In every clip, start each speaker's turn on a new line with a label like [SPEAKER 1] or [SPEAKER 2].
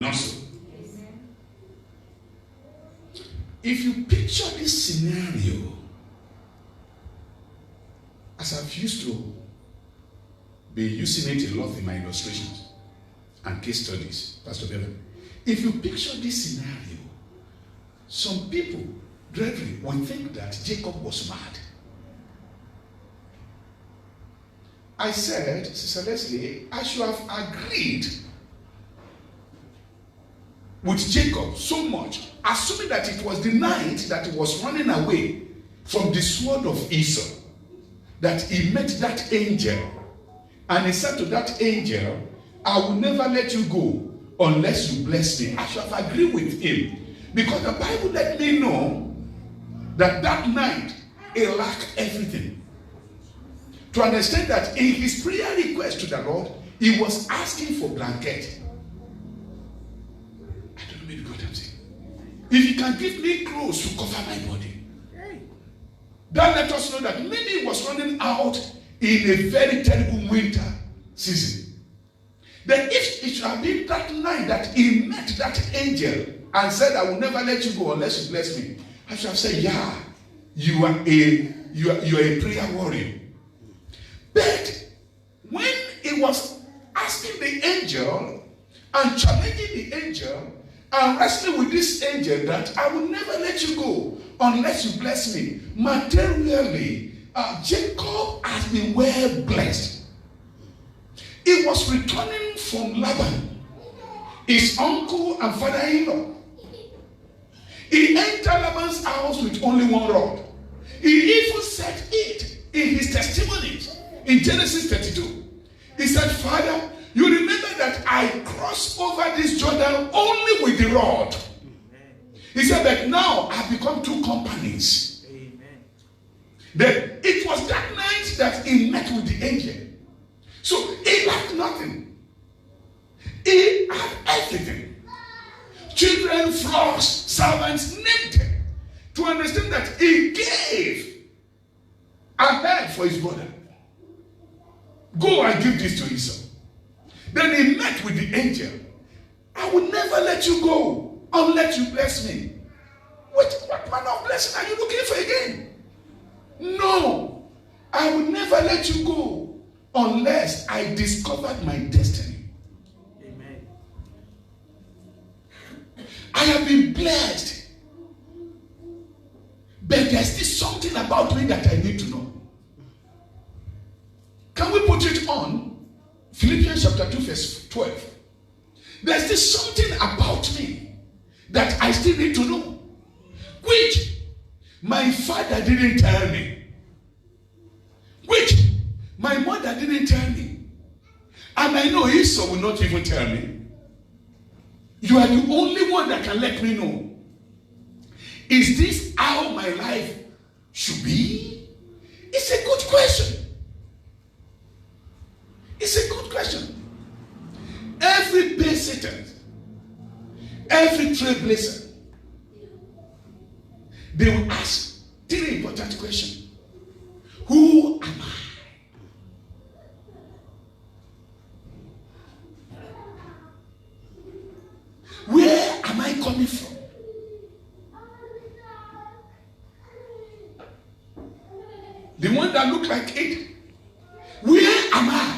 [SPEAKER 1] Also, if you picture this scenario, as I've used to be using it a lot in my illustrations and case studies, Pastor Bevan, if you picture this scenario, some people, brethren, will think that Jacob was mad. I said, Sister Leslie, I should have agreed with Jacob so much, assuming that it was the night that he was running away from the sword of Esau, that he met that angel, and he said to that angel, I will never let you go unless you bless me. I should have agreed with him, because the Bible let me know that that night he lacked everything. To understand that in his prayer request to the Lord, he was asking for blanket. I don't know maybe what I'm saying. If he can give me clothes to cover my body, that let us know that maybe he was running out in a very terrible winter season. Then if it should have been that night that he met that angel and said, I will never let you go unless you bless me, I should have said, yeah, you are a prayer warrior. But when he was asking the angel and challenging the angel and wrestling with this angel that I will never let you go unless you bless me, materially, Jacob has been well blessed. He was returning from Laban, his uncle and father-in-law. He entered Laban's house with only one rod. He even said it in his testimonies. In Genesis 32, he said, Father, you remember that I crossed over this Jordan only with the rod. He said that now I've become two companies. Amen. Then it was that night that he met with the angel. So he lacked nothing. He had everything. Children, flocks, servants, named them. To understand that he gave ahead for his brother. Go and give this to Esau. Then he met with the angel. I will never let you go unless you bless me. What manner of blessing are you looking for again? No, I will never let you go unless I discovered my destiny. Amen. I have been blessed, but there's still something about me that I need to know. Can we put it on Philippians chapter 2 verse 12? There's still something about me that I still need to know, which my father didn't tell me, which my mother didn't tell me, and I know Esau will not even tell me. You are the only one that can let me know. Is this how my life should be? It's a good question. It's a good question. Every Pacitan, every trailblazer, they will ask three important questions. Who am I? Where am I coming from? The one that looked like it. Where am I?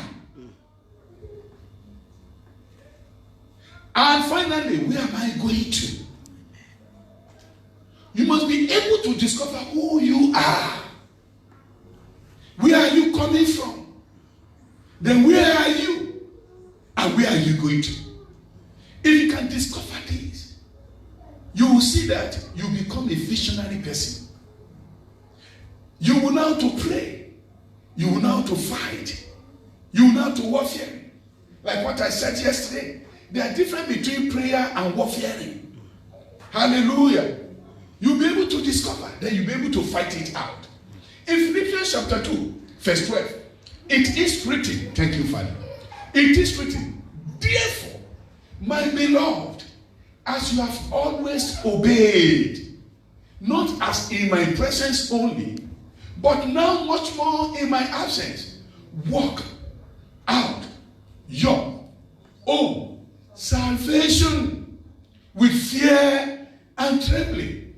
[SPEAKER 1] And finally, where am I going to? You must be able to discover who you are. Where are you coming from? Then where are you? And where are you going to? If you can discover this, you will see that you become a visionary person. You will know how to pray. You will know how to fight. You will know how to warfare. Like what I said yesterday. There are difference between prayer and warfaring. Hallelujah. You'll be able to discover, then you'll be able to fight it out. In Philippians chapter 2, verse 12, it is written, thank you, Father. It is written, therefore, my beloved, as you have always obeyed, not as in my presence only, but now much more in my absence, walk out your own salvation with fear and trembling.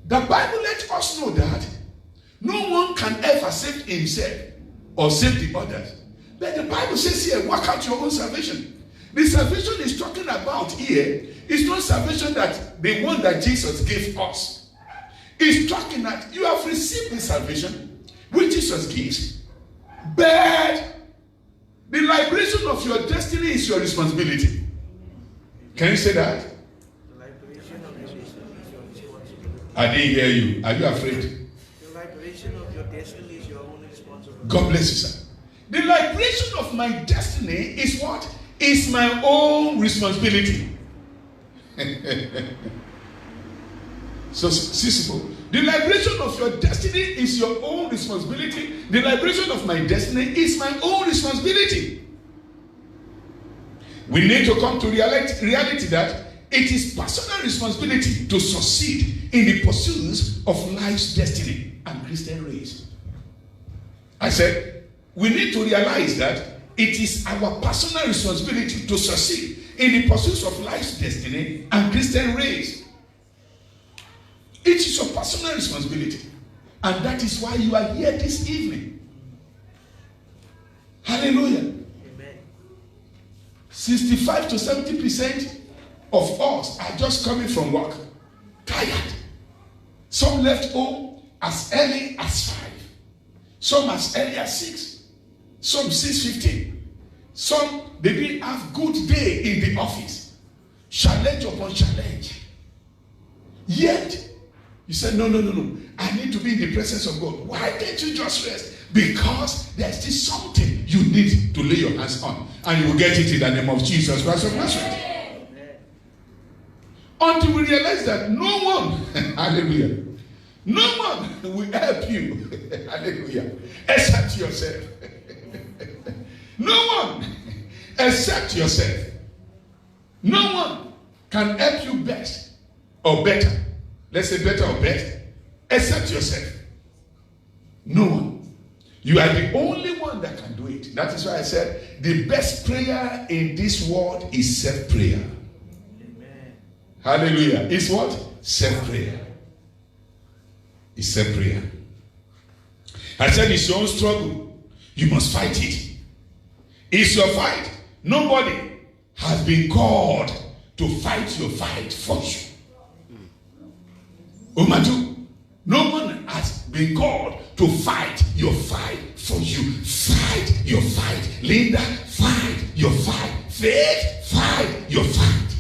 [SPEAKER 1] The Bible lets us know that no one can ever save himself or save the others. But the Bible says here, work out your own salvation. The salvation is talking about here is not salvation that the one that Jesus gave us. It's talking that you have received the salvation which Jesus gives, but the liberation of your destiny is your responsibility. Can you say that?
[SPEAKER 2] The liberation of your destiny is your responsibility.
[SPEAKER 1] I didn't hear you. Are you afraid?
[SPEAKER 2] The liberation of your destiny is your own responsibility.
[SPEAKER 1] God bless you, sir. The liberation of my destiny is what? Is my own responsibility. So, simple. The liberation of your destiny is your own responsibility. The liberation of my destiny is my own responsibility. We need to come to reality that it is personal responsibility to succeed in the pursuits of life's destiny and Christian race. I said, we need to realize that it is our personal responsibility to succeed in the pursuits of life's destiny and Christian race. It is your personal responsibility. And that is why you are here this evening. Hallelujah.
[SPEAKER 2] Amen.
[SPEAKER 1] 65 to 70% of us are just coming from work, tired. Some left home as early as 5. Some as early as 6. Some 6:15. Some, they didn't have good day in the office. Challenge upon challenge. Yet, you said, no. I need to be in the presence of God. Why can't you just rest? Because there's still something you need to lay your hands on. And you will get it in the name of Jesus Christ of Nazareth. Until we realize that no one, hallelujah, no one will help you, hallelujah, except yourself. No one except yourself. No one can help you best or better. Let's say better or best, except yourself. No one. You are the only one that can do it. That is why I said the best prayer in this world is self-prayer.
[SPEAKER 2] Amen.
[SPEAKER 1] Hallelujah. It's what? Self-prayer. It's self-prayer. I said it's your own struggle. You must fight it. It's your fight. Nobody has been called to fight your fight for you. Umatu, no one has been called to fight your fight for you. Fight your fight. Linda, fight your fight. Faith, fight your fight.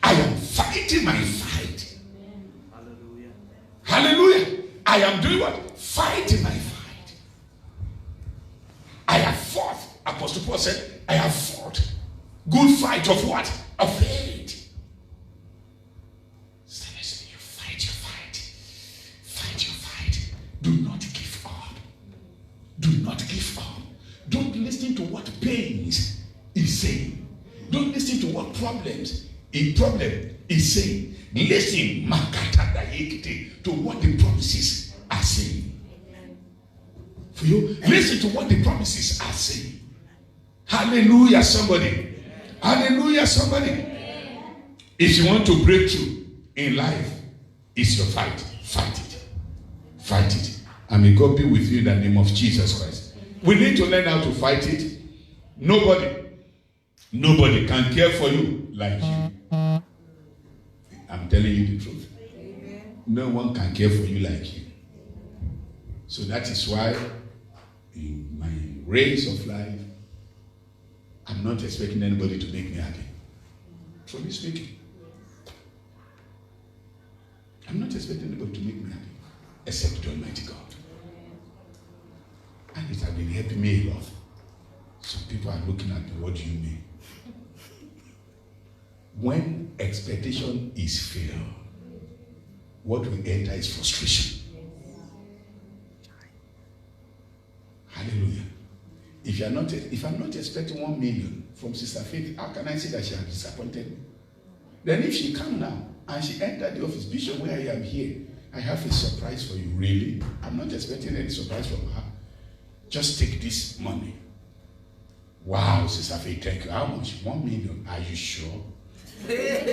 [SPEAKER 1] I am fighting my fight.
[SPEAKER 2] Hallelujah.
[SPEAKER 1] Hallelujah. I am doing what? Fighting my fight. I have fought. Apostle Paul said, I have fought. Good fight of what? Of faith. Do not give up. Do not give up. Don't listen to what pains is saying. Don't listen to what problems is saying. Listen to what the promises are saying. For you, listen to what the promises are saying. Hallelujah, somebody. Hallelujah, somebody. If you want to break through in life, it's your fight. Fight it. Fight it. And may God be with you in the name of Jesus Christ. We need to learn how to fight it. Nobody can care for you like you. I'm telling you the truth. No one can care for you like you. So that is why in my race of life, I'm not expecting anybody to make me happy. Truly speaking. I'm not expecting anybody to make me happy except the Almighty God. And it has been helping me a lot. Some people are looking at me, what do you mean? When expectation is fear, what we enter is frustration. Hallelujah. If I'm not expecting 1 million from Sister Faith, how can I say that she has disappointed me? Then if she come now and she entered the office, Bishop, where I am here, I have a surprise for you. Really? I'm not expecting any surprise from her. Just take this money. Wow, Sister Faith, thank you. How much? 1 million. Are you sure? Amen.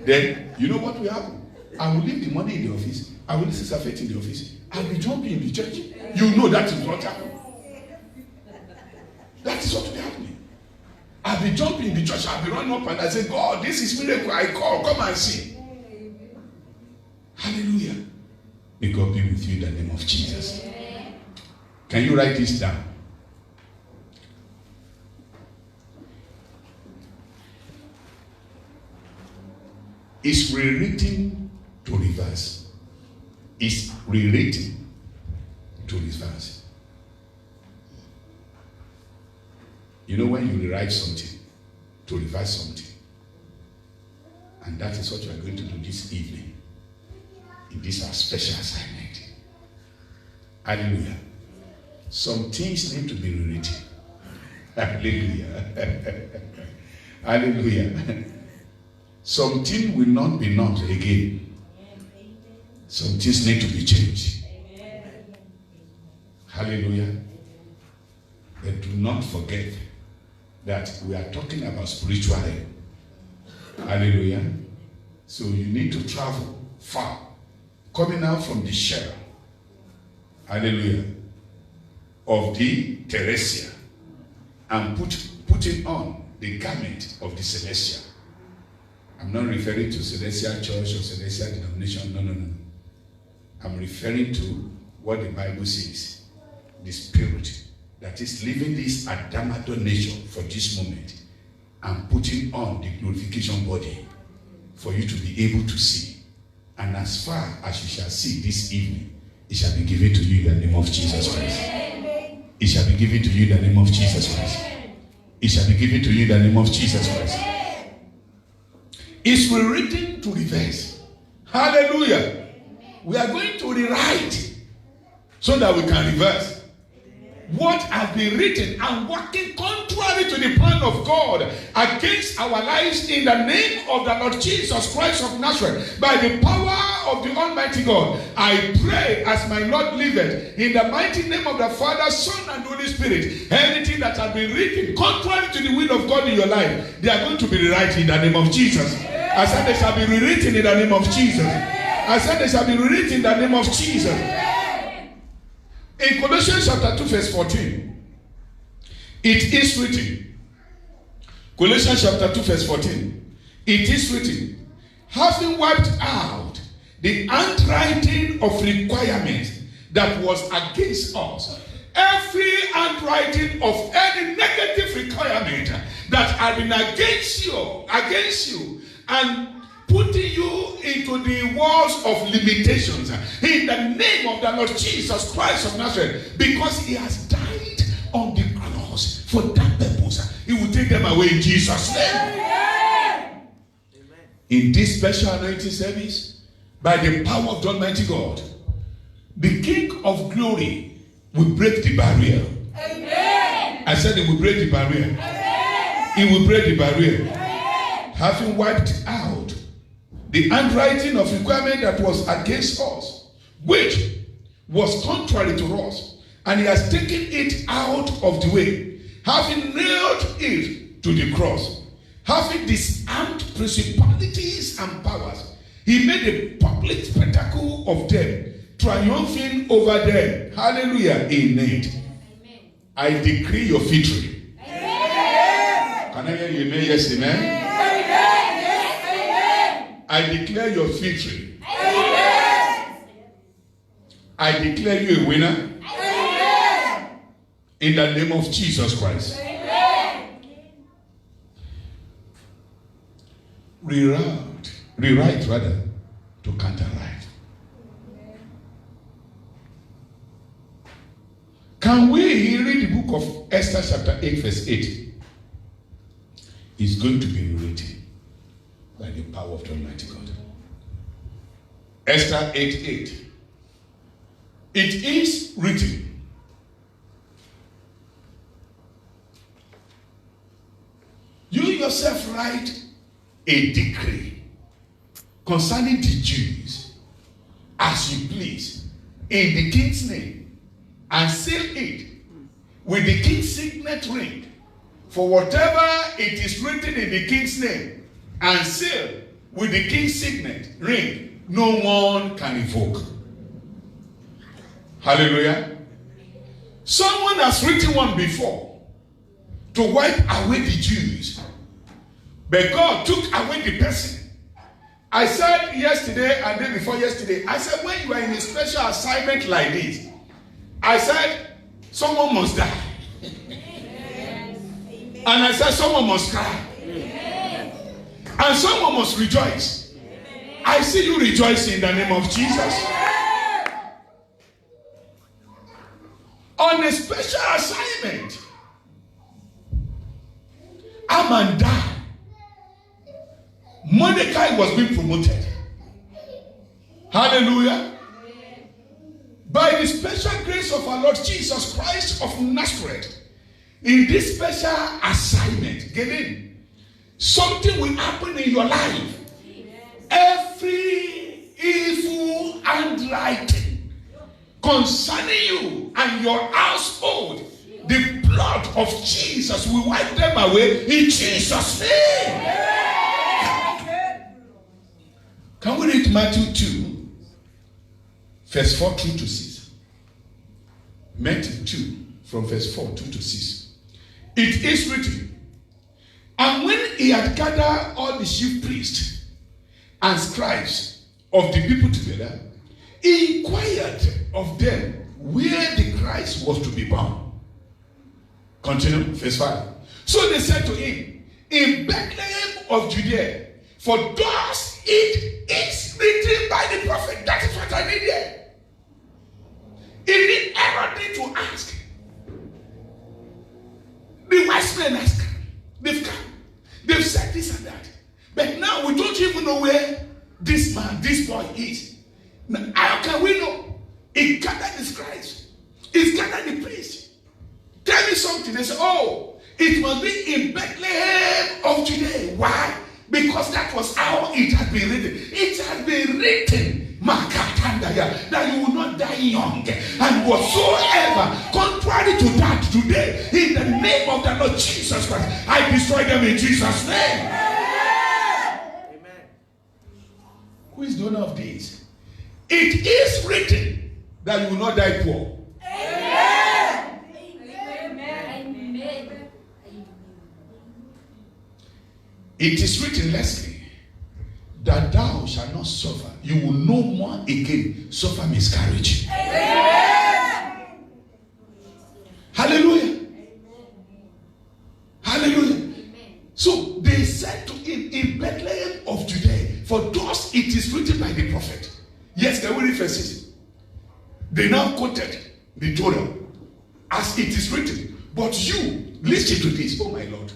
[SPEAKER 1] Then, you know what will happen? I will leave the money in the office. I will leave Sister Faith in the office. I will jump in the church. You know that is what happened. That is what will be happening. I'll be jumping in the church. I'll be running up and I say, God, this is miracle. I call. Come and see. Hallelujah. May God be with you in the name of Jesus. Can you write this down? It's rewritten to reverse. It's rewritten to reverse. You know when you rewrite something to reverse something, and that is what you are going to do this evening in this our special assignment. Hallelujah. Some things need to be rewritten. Hallelujah. Hallelujah. Something will not be not again. Some things need to be changed. Hallelujah. But do not forget that we are talking about spiritual health. Hallelujah. So you need to travel far. Coming out from the shell. Hallelujah. Of the terrestrial. And putting on the garment of the celestial. I'm not referring to celestial church or celestial denomination. No. I'm referring to what the Bible says. The spirit that is living this Adamato nature for this moment and putting on the glorification body for you to be able to see. And as far as you shall see this evening, it shall be given to you in the name of Jesus Christ. It shall be given to you in the name of Jesus Christ. It shall be given to you in the name of Jesus Christ. It's rewritten to reverse. Hallelujah. We are going to rewrite so that we can reverse what has been written and working contrary to the plan of God against our lives in the name of the Lord Jesus Christ of Nazareth. By the power of the Almighty God, I pray as my Lord liveth, in the mighty name of the Father, Son, and Holy Spirit, anything that has been written contrary to the will of God in your life, they are going to be rewritten in the name of Jesus. I said they shall be rewritten in the name of Jesus. I said they shall be rewritten in the name of Jesus. In Colossians chapter 2 verse 14, it is written. Colossians chapter 2 verse 14, it is written, having wiped out the handwriting of requirements that was against us, every handwriting of any negative requirement that had been against you, and putting you into the walls of limitations in the name of the Lord Jesus Christ of Nazareth, because he has died on the cross for that purpose. He will take them away in Jesus' name. Amen. In this special anointing service, by the power of the Almighty God, the King of Glory will break the barrier. Amen. I said he will break the barrier. Amen. He will break the barrier. Amen. Having wiped out the handwriting of requirement that was against us, which was contrary to us, and he has taken it out of the way, having nailed it to the cross, having disarmed principalities and powers, he made a public spectacle of them, triumphing over them. Hallelujah. Amen. I decree your victory. Amen. Can I hear you? Amen. Yes, amen. I declare your victory. Amen. I declare you a winner. Amen. In the name of Jesus Christ. Amen. Rewrite rather, to counterwrite. Can we read the book of Esther chapter 8 verse 8? It's going to be rewritten by the power of the Almighty God. Esther 8:8. It is written, you yourself write a decree concerning the Jews as you please in the king's name, and seal it with the king's signet ring. For whatever it is written in the king's name and sealed with the king's signet ring, no one can invoke. Hallelujah. Someone has written one before to wipe away the Jews, but God took away the person. I said yesterday and day before yesterday, I said when you are in a special assignment like this, I said someone must die. And I said someone must cry. And someone must rejoice. I see you rejoice in the name of Jesus. On a special assignment, Haman died. Mordecai was being promoted. Hallelujah. By the special grace of our Lord Jesus Christ of Nazareth, in this special assignment, get in, something will happen in your life. Every evil handwriting concerning you and your household, the blood of Jesus will wipe them away in Jesus' name. Can we read Matthew 2, verse 4 through to 6? Matthew 2, from verse 4 through to 6. It is written, and when he had gathered all the chief priests and scribes of the people together, he inquired of them where the Christ was to be born. Continue, verse 5. So they said to him, in Bethlehem of Judea, for thus it is written by the prophet. That is what I need here. He didn't ever need to ask. The wise men ask. They've come. They've said this and that. But now we don't even know where this man, this boy is. Now, how can we know? He gathered the scribes. He gathered the priests. Tell me something. They say, oh, it must be in Bethlehem of Judea. Why? Because that was how it had been written. It had been written, that you will not die young. And whatsoever, contrary to that, today, in the name of the Lord Jesus Christ, I destroy them in Jesus' name. Amen. Who is the owner of this? It is written that you will not die poor. Amen. Amen. It is written, Leslie, that thou shalt not suffer. You will no more again suffer miscarriage. Amen. Hallelujah. Amen. Hallelujah. Amen. So they said to him in Bethlehem of Judea, for thus it is written by the prophet. Yes, they will reference it. They now quoted the Torah as it is written. But you, listen to this, oh my Lord.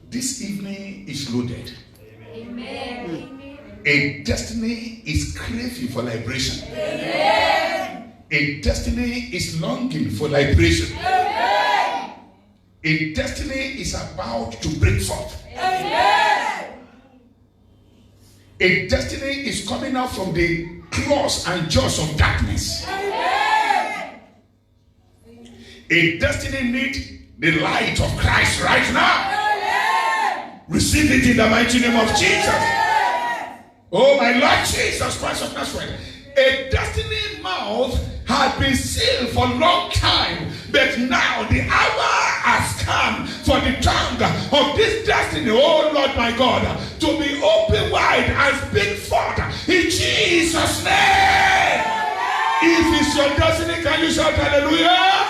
[SPEAKER 1] This evening is loaded. Amen. A destiny is craving for liberation. Amen. A destiny is longing for liberation. Amen. A destiny is about to break forth. Amen. A destiny is coming out from the claws and jaws of darkness. Amen. A destiny needs the light of Christ right now. Receive it in the mighty name of Jesus. Oh my Lord Jesus Christ of Nazareth. A destiny mouth had been sealed for a long time, but now the hour has come for the tongue of this destiny, oh Lord my God, to be open wide and speak forth in Jesus' name. If it's your destiny, can you shout hallelujah?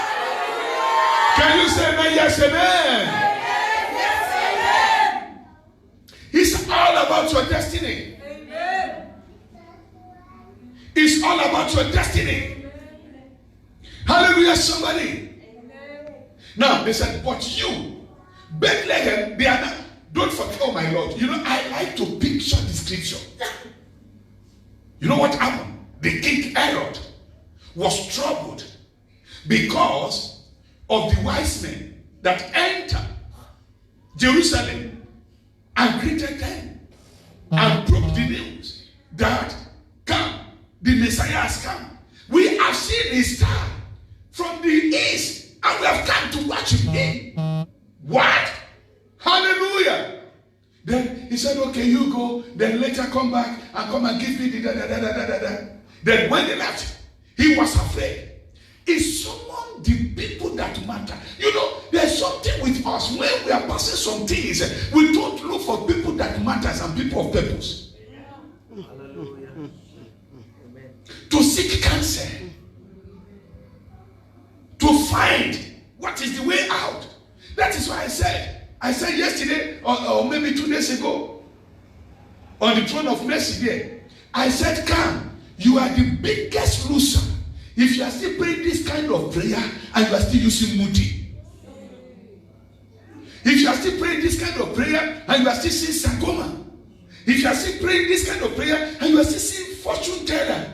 [SPEAKER 1] Can you say amen? Yes, amen. It's all about your destiny. Amen. It's all about your destiny. Amen. Hallelujah, somebody. Amen. Now, they said, but you, Bethlehem, they are not. Don't forget, oh my Lord. You know, I like to picture the scripture. You know what happened? The king Herod was troubled because of the wise men that entered Jerusalem and greeted them and broke the news that come, the Messiah has come. We have seen his star from the east and we have come to watch Then he said, okay, you go. Then later come back and come and give me the da. Then when they left, he was afraid. He summoned the people that matter. You know, there's something with us. When we are passing some things, we don't look for people that matters and people of purpose.
[SPEAKER 2] Hallelujah. Amen.
[SPEAKER 1] To seek counsel. To find what is the way out. That is why I said yesterday or maybe 2 days ago on the throne of mercy there, I said, come, you are the biggest loser if you are still praying this kind of prayer and you are still using Moody. If you are still praying this kind of prayer and you are still seeing sarcoma. If you are still praying this kind of prayer and you are still seeing fortune teller,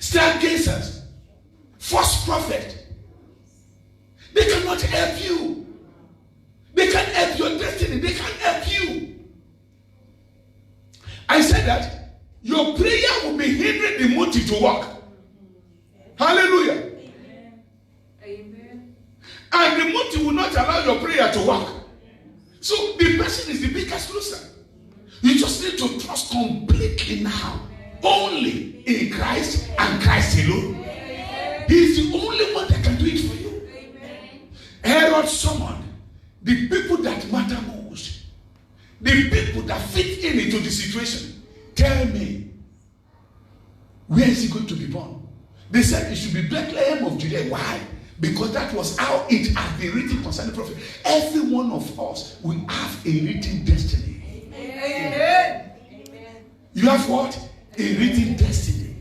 [SPEAKER 1] stargazers, false prophet, they cannot help you. They can't help your destiny. They can't help you. I said that your prayer will be hindering the motive to work. Hallelujah.
[SPEAKER 3] Amen.
[SPEAKER 1] And the motive will not allow your prayer to work. So the person is the biggest loser. You just need to trust completely now. Only in Christ and Christ alone. He is the only one that can do it for you. Herod summoned the people that matter most. The people that fit into the situation. Tell me, where is he going to be born? They said it should be Bethlehem of Judea. Why? Because that was how it has been written concerning the prophet. Every one of us will have a written destiny.
[SPEAKER 3] Amen.
[SPEAKER 1] You have what? A written destiny.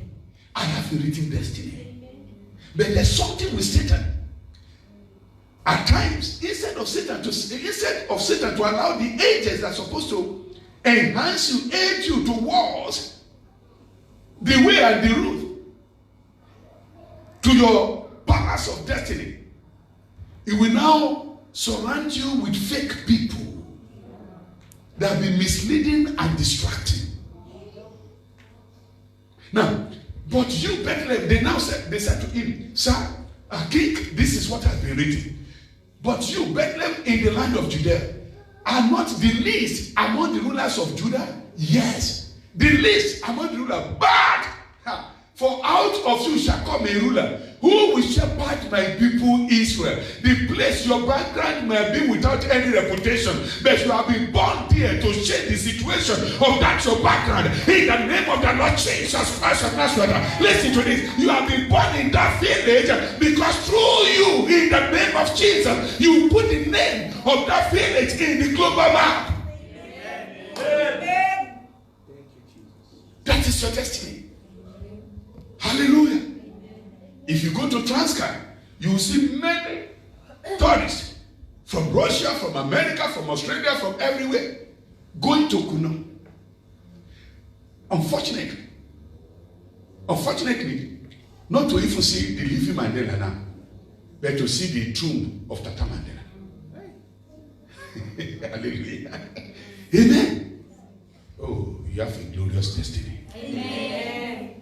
[SPEAKER 1] I have a written destiny. But there's something with Satan. At times, instead of Satan to allow the angels that are supposed to enhance you, aid you towards the way and the route to your palace of destiny, he will now surround you with fake people that will be misleading and distracting. Now, but you, Bethlehem, they said to him, sir, king, this is what has been written. But you, Bethlehem, in the land of Judea, are not the least among the rulers of Judah? Yes, the least among the rulers. But for out of you shall come a ruler who will shepherd my people Israel. The place your background may be without any reputation, but you have been born there to change the situation of that your background. In the name of the Lord Jesus Christ of Nazareth, listen to this. You have been born in that village because through you, in the name of Jesus, you put the name of that village in the global map.
[SPEAKER 2] Thank you, Jesus.
[SPEAKER 1] That is your destiny. Hallelujah. If you go to Transcar, you will see many tourists from Russia, from America, from Australia, from everywhere going to Kuno. Unfortunately, not to even see the living Mandela now, but to see the tomb of Tata Mandela. Hallelujah. Amen. Oh, you have a glorious destiny.
[SPEAKER 3] Amen.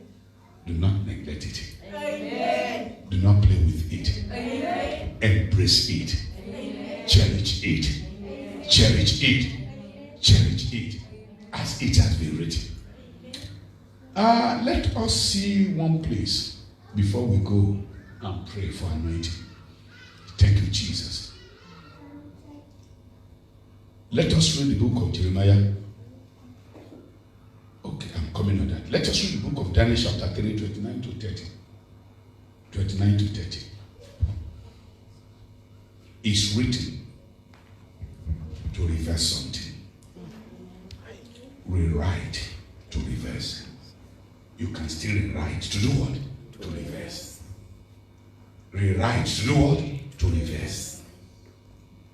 [SPEAKER 1] Do not neglect it.
[SPEAKER 3] Amen.
[SPEAKER 1] Do not play with it.
[SPEAKER 3] Amen.
[SPEAKER 1] Embrace it.
[SPEAKER 3] Amen.
[SPEAKER 1] Cherish it.
[SPEAKER 3] Amen.
[SPEAKER 1] Cherish it. Cherish it as it has been written. Let us see one place before we go and pray for anointing. Thank you, Jesus. Let us read the book of Jeremiah. Okay, I'm coming on that. Let us read the book of Daniel chapter 3, 29 to 30. 29 to 30. It's written to reverse something. Rewrite to reverse. You can still rewrite to do what? To reverse. Rewrite to do what? To reverse.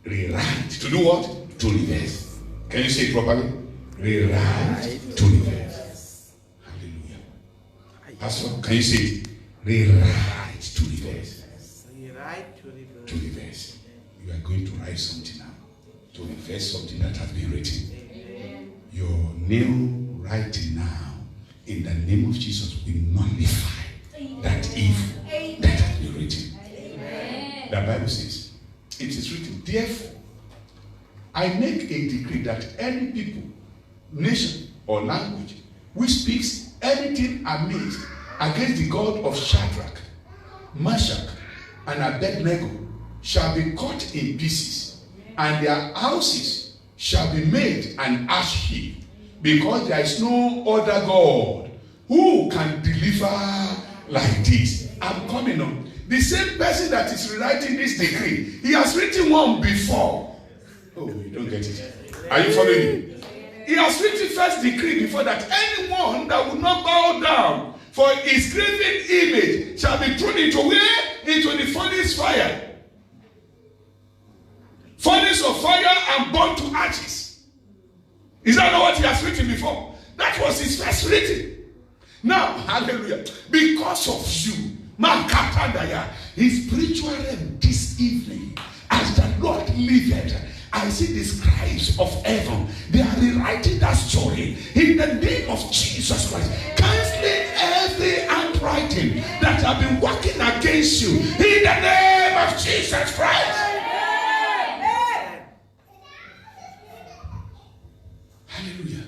[SPEAKER 1] Rewrite to do what? To reverse. Can you say it properly? Rewrite to reverse. Hallelujah. Pastor, can you say it? Rewrite to reverse.
[SPEAKER 2] Rewrite to reverse.
[SPEAKER 1] To reverse. You are going to write something now. To reverse something that has been written.
[SPEAKER 3] Amen.
[SPEAKER 1] Your new writing now, in the name of Jesus, will nullify that evil that has been written.
[SPEAKER 3] Amen.
[SPEAKER 1] The Bible says, it is written, therefore, I make a decree that any people, nation, or language which speaks anything amiss against the God of Shadrach, Meshach, and Abednego shall be cut in pieces, and their houses shall be made an ash heap, because there is no other God who can deliver like this. I'm coming on. The same person that is rewriting this decree, he has written one before. Oh, you don't get it. Are you following me? He has written first decree before that anyone that will not bow down for his graven image shall be thrown into where? Into the furnace fire. Furnace of fire and burned to ashes. Is that not what he has written before? That was his first written. Now, hallelujah. Because of you, his spiritual realm this evening, as the Lord liveth, I see the scribes of heaven. They are rewriting that story in the name of Jesus Christ, canceling every handwriting that have been working against you in the name of Jesus Christ. Hallelujah.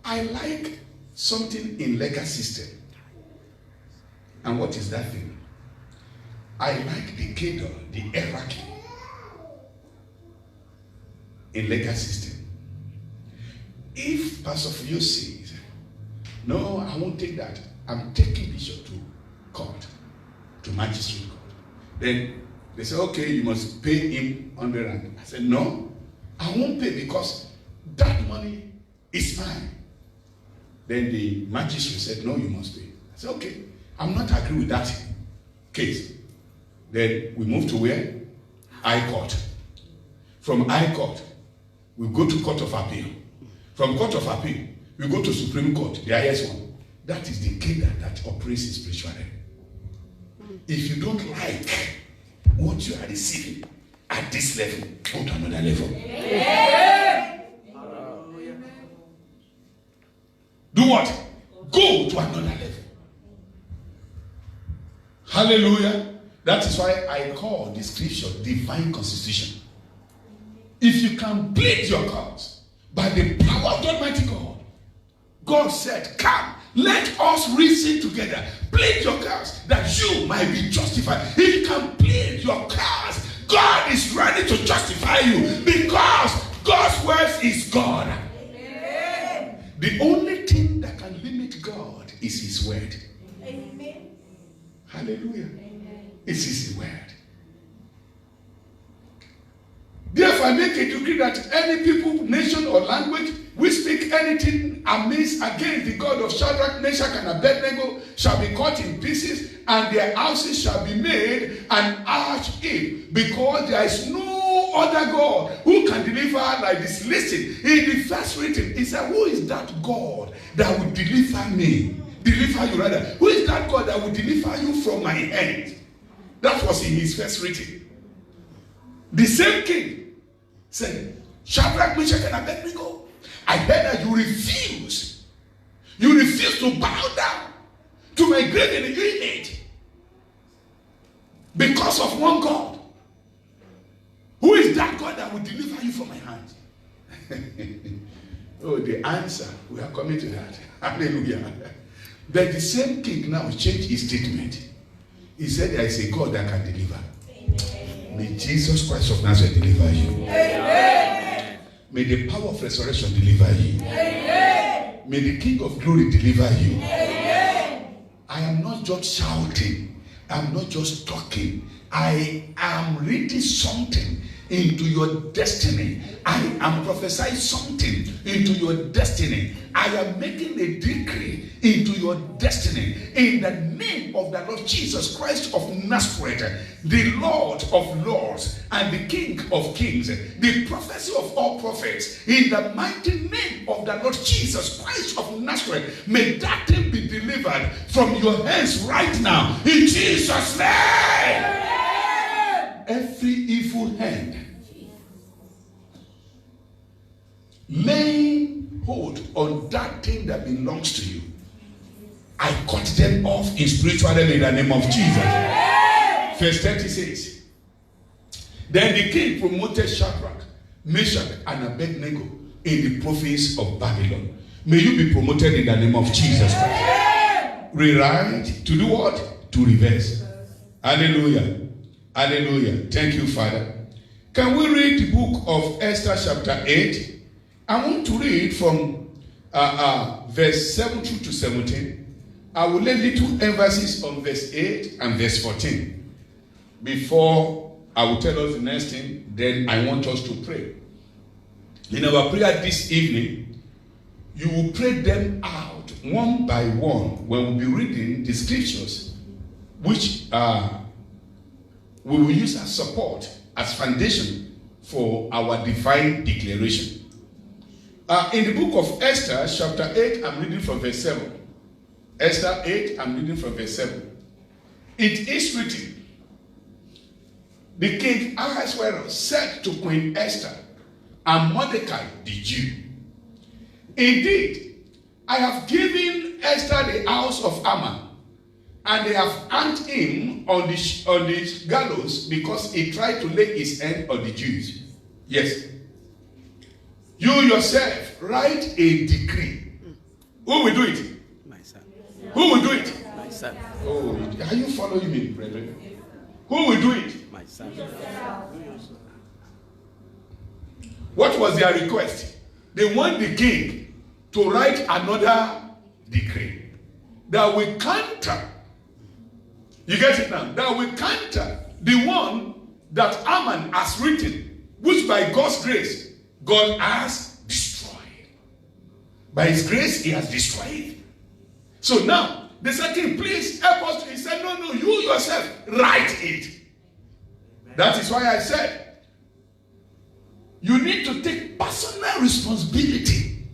[SPEAKER 1] I like something in legal system. And what is that thing? I like the cadre, the hierarchy in legal system. If Pastor Fuyo says, no, I won't take that, I'm taking Bishop to court, to magistrate court, then they say, okay, you must pay him 100 rand. I said, no, I won't pay because that money is mine. Then the magistrate said, no, you must pay. I said, okay, I'm not agree with that case. Then we move to where? High Court. From High Court, we go to Court of Appeal. From Court of Appeal, we go to Supreme Court, the highest one. That is the cadre that operates in spiritual realm. If you don't like what you are receiving at this level, go to another level.
[SPEAKER 3] Amen.
[SPEAKER 1] Do what? Go to another level. Hallelujah. That is why I call the scripture divine constitution. If you can plead your cause by the power of the Almighty God, God said, come, let us reason together. Plead your cause that you might be justified. If you can plead your cause, God is ready to justify you because God's word is God. Amen. The only thing that can limit God is his word.
[SPEAKER 3] Amen.
[SPEAKER 1] Hallelujah. Amen. It's his word. Therefore, I make a decree that any people, nation, or language which speak anything amiss against the God of Shadrach, Meshach, and Abednego shall be cut in pieces, and their houses shall be made an ash heap, because there is no other God who can deliver like this. Listen, in the first reading, he said, who is that God that will deliver me? Deliver you rather. Who is that God that will deliver you from my hand? That was in his first reading. The same king said, Shadrach, Meshach, and Abednego, I heard that you refuse. You refuse to bow down to my graven image because of one God. Who is that God that will deliver you from my hand? Oh, the answer, we are coming to that. Hallelujah. But the same king now changed his statement. He said there is a God that can deliver. Amen. May Jesus Christ of Nazareth deliver you. Amen. May the power of resurrection deliver you. Amen. May the King of glory deliver you. Amen. I am not just shouting. I'm not just talking. I am reading something into your destiny. I am prophesying something into your destiny. I am making a decree into your destiny in the name of the Lord Jesus Christ of Nazareth, the Lord of lords and the King of kings, the prophecy of all prophets. In the mighty name of the Lord Jesus Christ of Nazareth, may that thing be delivered from your hands right now in Jesus' name. Every evil hand laying hold on that thing that belongs to you, I cut them off in spiritual realm in the name of Jesus. Verse 30 says, then the king promoted Shadrach, Meshach, and Abednego in the province of Babylon. May you be promoted in the name of Jesus Christ. Rewrite, to do what? To reverse. Hallelujah. Hallelujah. Thank you, Father. Can we read the book of Esther chapter 8? I want to read from verse 7 through to 17. I will lay little emphasis on verse 8 and verse 14. Before I will tell us the next thing, then I want us to pray. In our prayer this evening, you will pray them out one by one when we'll be reading the scriptures, which we will use as support, as foundation for our divine declaration. In the book of Esther, chapter 8, I'm reading from verse 7. Esther 8, I'm reading from verse 7. It is written, the king Ahasuerus said to Queen Esther and Mordecai the Jew, indeed, I have given Esther the house of Haman, and they have hanged him on the gallows because he tried to lay his hand on the Jews. Yes. You yourself write a decree. Who will do it?
[SPEAKER 2] My son.
[SPEAKER 1] Who will do it?
[SPEAKER 2] My son.
[SPEAKER 1] Oh, are you following me, brethren? Who will do it?
[SPEAKER 2] My son.
[SPEAKER 1] What was their request? They want the king to write another decree that will counter. You get it now? That will counter the one that Haman has written, which by God's grace, God has destroyed. By his grace, he has destroyed. So now, they said, king, please help us. He said, no, you yourself write it. That is why I said, you need to take personal responsibility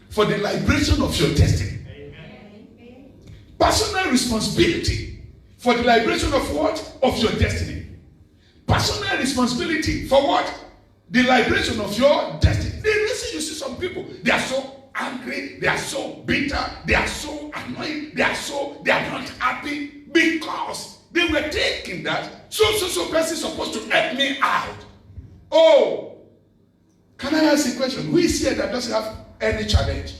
[SPEAKER 1] for the liberation of your destiny. Amen. Personal responsibility for the liberation of what? Of your destiny. Personal responsibility for what? The liberation of your destiny. The reason you see some people, they are so angry, they are so bitter, they are so annoyed, they are not happy because they were thinking that so person is supposed to help me out. Oh, can I ask a question? Who is here that doesn't have any challenge?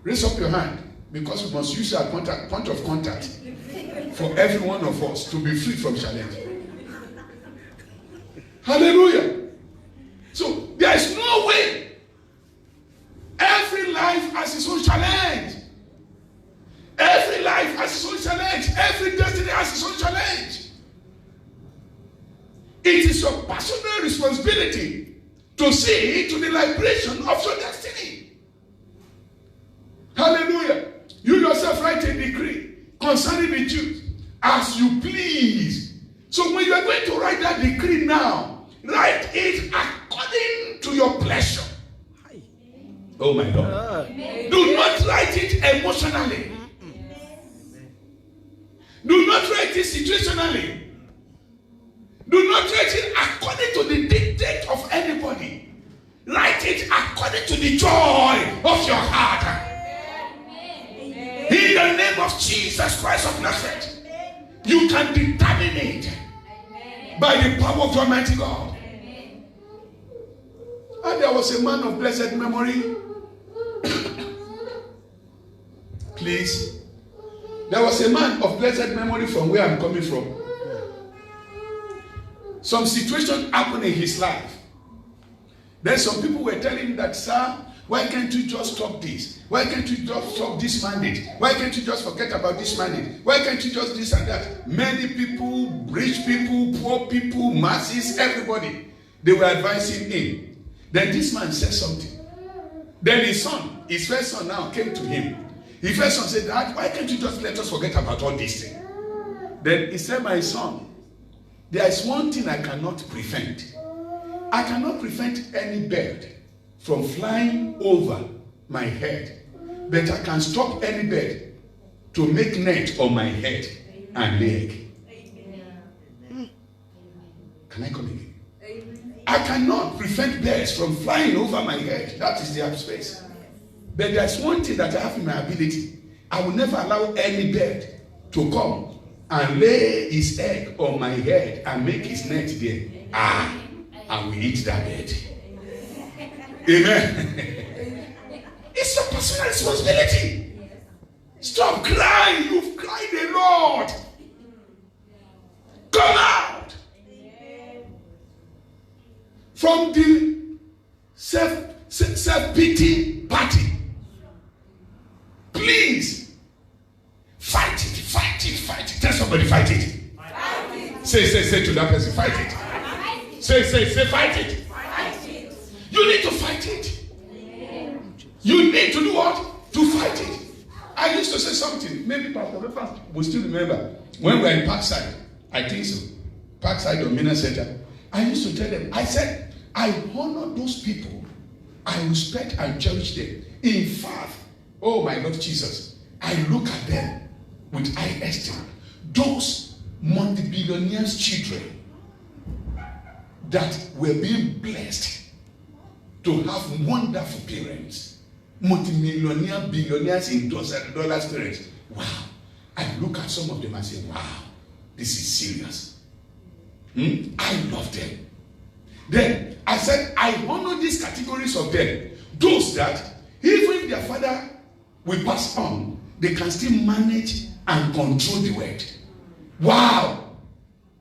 [SPEAKER 1] Raise up your hand, because we must use our point of contact for every one of us to be free from challenge. Hallelujah. So there is no way. Every life has its own challenge. Every life has its own challenge. Every destiny has its own challenge. It is your personal responsibility to see to the liberation of your destiny. Hallelujah. You yourself write a decree concerning the Jews as you please. So when you are going to write that decree now, write it according to your pleasure. Oh my God. Do not write it emotionally. Do not write it situationally. Do not write it according to the dictate of anybody. Write it according to the joy of your heart. In the name of Jesus Christ of Nazareth, you can determine it by the power of Almighty God. And there was a man of blessed memory. Please. There was a man of blessed memory from where I'm coming from. Some situation happened in his life. Then some people were telling him that, sir, why can't you just stop this? Why can't you just stop this mandate? Why can't you just forget about this mandate? Why can't you just this and that? Many people, rich people, poor people, masses, everybody, they were advising him. Then this man said something. Then his first son now came to him. His first son said, Dad, why can't you just let us forget about all these things? Then he said, my son, there is one thing I cannot prevent. I cannot prevent any bird from flying over my head, but I can stop any bird to make net on my head and leg. Can I come again? I cannot prevent birds from flying over my head. That is their space. But there's one thing that I have in my ability. I will never allow any bird to come and lay his egg on my head and make his net there. and we eat that bed. Amen. It's your personal responsibility. Stop crying. You've cried a lot. Come out from the self-pity party. Please fight it, fight it, fight it. Tell somebody, fight it.
[SPEAKER 3] Fight it.
[SPEAKER 1] Say to that person, fight it. Say, fight it.
[SPEAKER 3] Fight it.
[SPEAKER 1] You need to fight it. You need to do what? To fight it. I used to say something. Maybe Pastor Reference will still remember. When we were in Parkside, I think so. Parkside or Mina Center. I used to tell them, I said, I honor those people. I respect and cherish them. In fact, oh my Lord Jesus, I look at them with high esteem. Those multi-billionaires' children that were being blessed to have wonderful parents. Multi-millionaire, billionaires in dollars parents. Wow. I look at some of them and say, wow, this is serious. I love them. Then I said, I honor these categories of them. Those that, even if their father will pass on, they can still manage and control the world. Wow.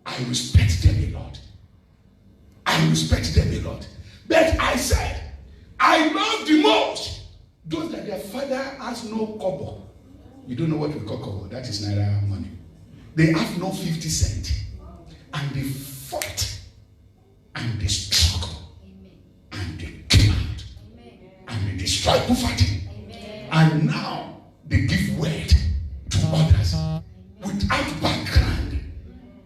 [SPEAKER 1] I respect them a lot. I respect them a lot. But I said, I love the most those that their father has no kobo. You don't know what we call kobo. That is Naira money. They have no 50 cents. And they fought. And they struggled. And they came out. And they destroyed poverty. And now they give word to others. Without background.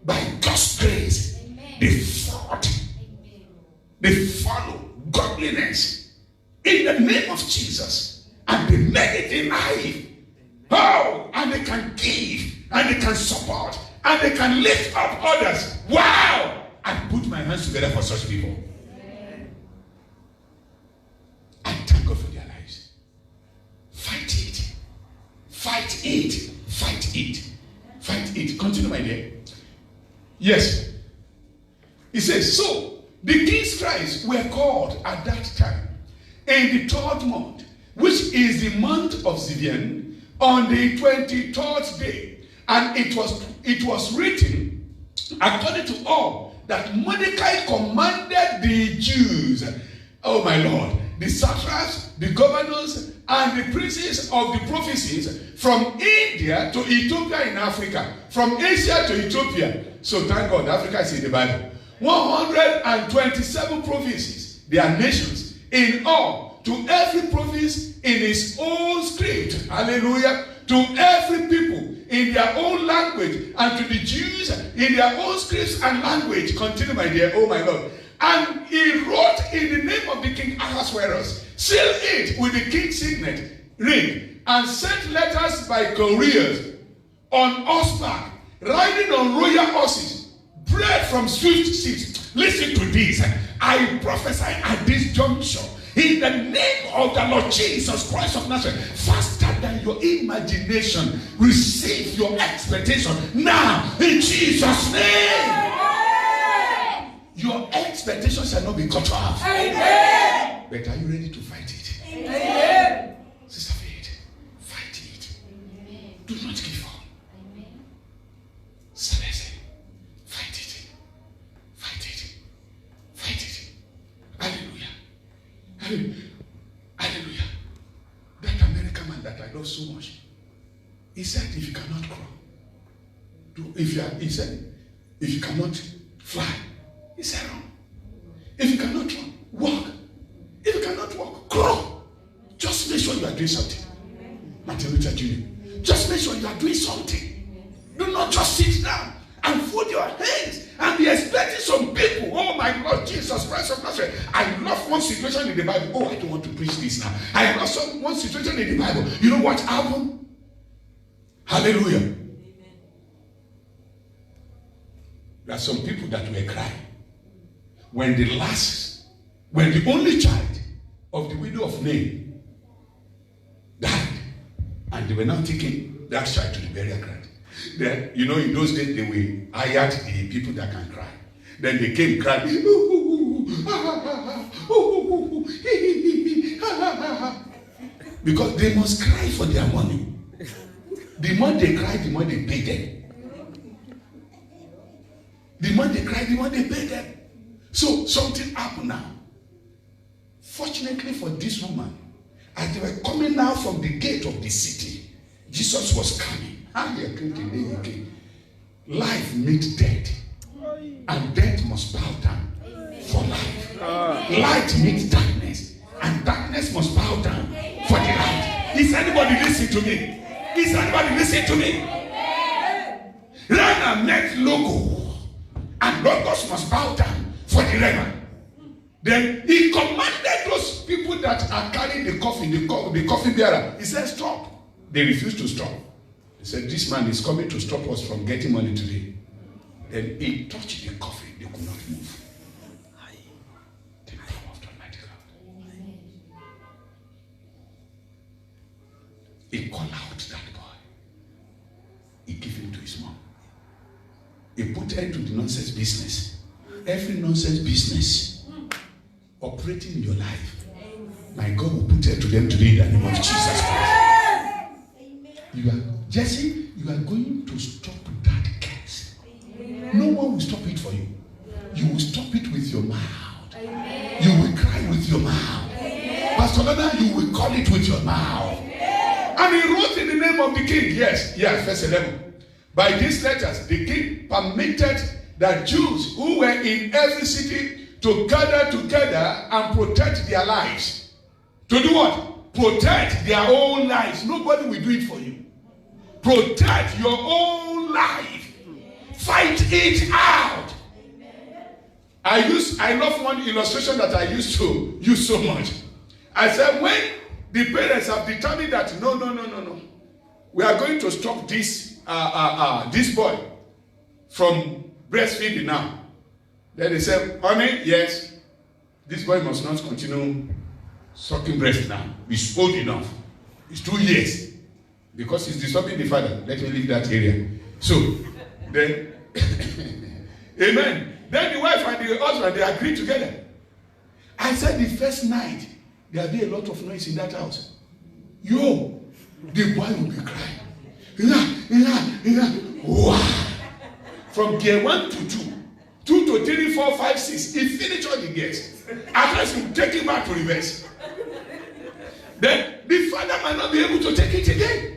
[SPEAKER 1] By God's grace. They fought. They follow godliness. In the name of Jesus. And they make it in life. Oh, and they can give, and they can support, and they can lift up others. Wow! I put my hands together for such people. I thank God for their lives. Fight it. Fight it. Fight it. Fight it. Continue, my dear. Yes. He says, so the king's cries were called at that time in the 3rd month, which is the month of Zivian, on the 23rd day. And it was written, according to all, that Mordecai commanded the Jews, oh my Lord, the satraps, the governors, and the princes of the provinces from India to Ethiopia in Africa, from Asia to Ethiopia. So thank God, Africa is in the Bible. 127 provinces, they are nations, in all, to every province in its own script. Hallelujah. To every people in their own language, and to the Jews in their own scripts and language. Continue, my dear. Oh my Lord. And he wrote in the name of the king Ahasuerus, seal it with the king's signet ring, and sent letters by couriers on horseback, riding on royal horses, bred from swift steeds. Listen to this. I prophesy at this juncture, in the name of the Lord Jesus Christ of Nazareth, faster than your imagination, receive your expectation now in Jesus' name. Your expectation shall not be cut off. Amen. But are you ready to fight it? Amen. Sister Faith, fight it. Amen. Do not give up. Amen. Sister Leslie, fight it. Fight it. Fight it. Hallelujah. Hallelujah. That American man that I love so much, he said, if you cannot crawl, he said, if you cannot fly, he said, run. If you cannot run, walk. If you cannot walk, crawl. Just make sure you are doing something. Martin Luther Jr. Just make sure you are doing something. Do not just sit down and fold your hands and be expecting some people. Oh my Lord Jesus Christ of Nazareth. I love one situation in the Bible. Oh, I don't want to preach this now. I love one situation in the Bible. You know what happened? Hallelujah. There are some people that were crying when the only child of the widow of Nain died, and they were now taking that child to the burial ground. Then, you know, in those days, they were hired the people that can cry. Then they came crying, ooh, ooh, ooh, Because they must cry for their money. The more they cry, the more they pay them. The more they cry, the more they pay them. So something happened now. Fortunately for this woman, as they were coming out from the gate of the city, Jesus was coming. Life meets death, and death must bow down for life. Light meets darkness, and darkness must bow down for the light. Is anybody listening to me? Is anybody listening to me? Rana met Logo, and Logos must bow down for the Rana. Then he commanded those people that are carrying the coffin, the coffin bearer. He said, stop. They refused to stop. He said, this man is coming to stop us from getting money today. Then he touched the coffin. They could not move. The power of the Almighty God. He called out that boy. He gave him to his mom. He put end to the nonsense business. Every nonsense business operating in your life, my God will put end to them today in the name of Jesus Christ. You are, Jesse, you are going to stop that curse. No one will stop it for you. You will stop it with your mouth. You will cry with your mouth. Pastor Lana, you will call it with your mouth. And he wrote in the name of the king. Yes, verse 11. By these letters, the king permitted that Jews who were in every city to gather together and protect their lives. To do what? Protect their own lives. Nobody will do it for you. Protect your own life. Fight it out. I love one illustration that I used to use so much. I said, when the parents have determined that no, we are going to stop this boy from breastfeeding now. Then they said, honey, yes, this boy must not continue sucking breast now. He's old enough. It's 2 years. Because he's disturbing the father. Let me leave that area. So, then, amen. Then the wife and the husband, they agreed together. I said the first night, there'll be a lot of noise in that house. The boy will be crying. Wow. From gear 1 to 2. 2 to 3, 4, 5, 6. He finished all the gears. After you take him back to reverse. Then the father might not be able to take it again.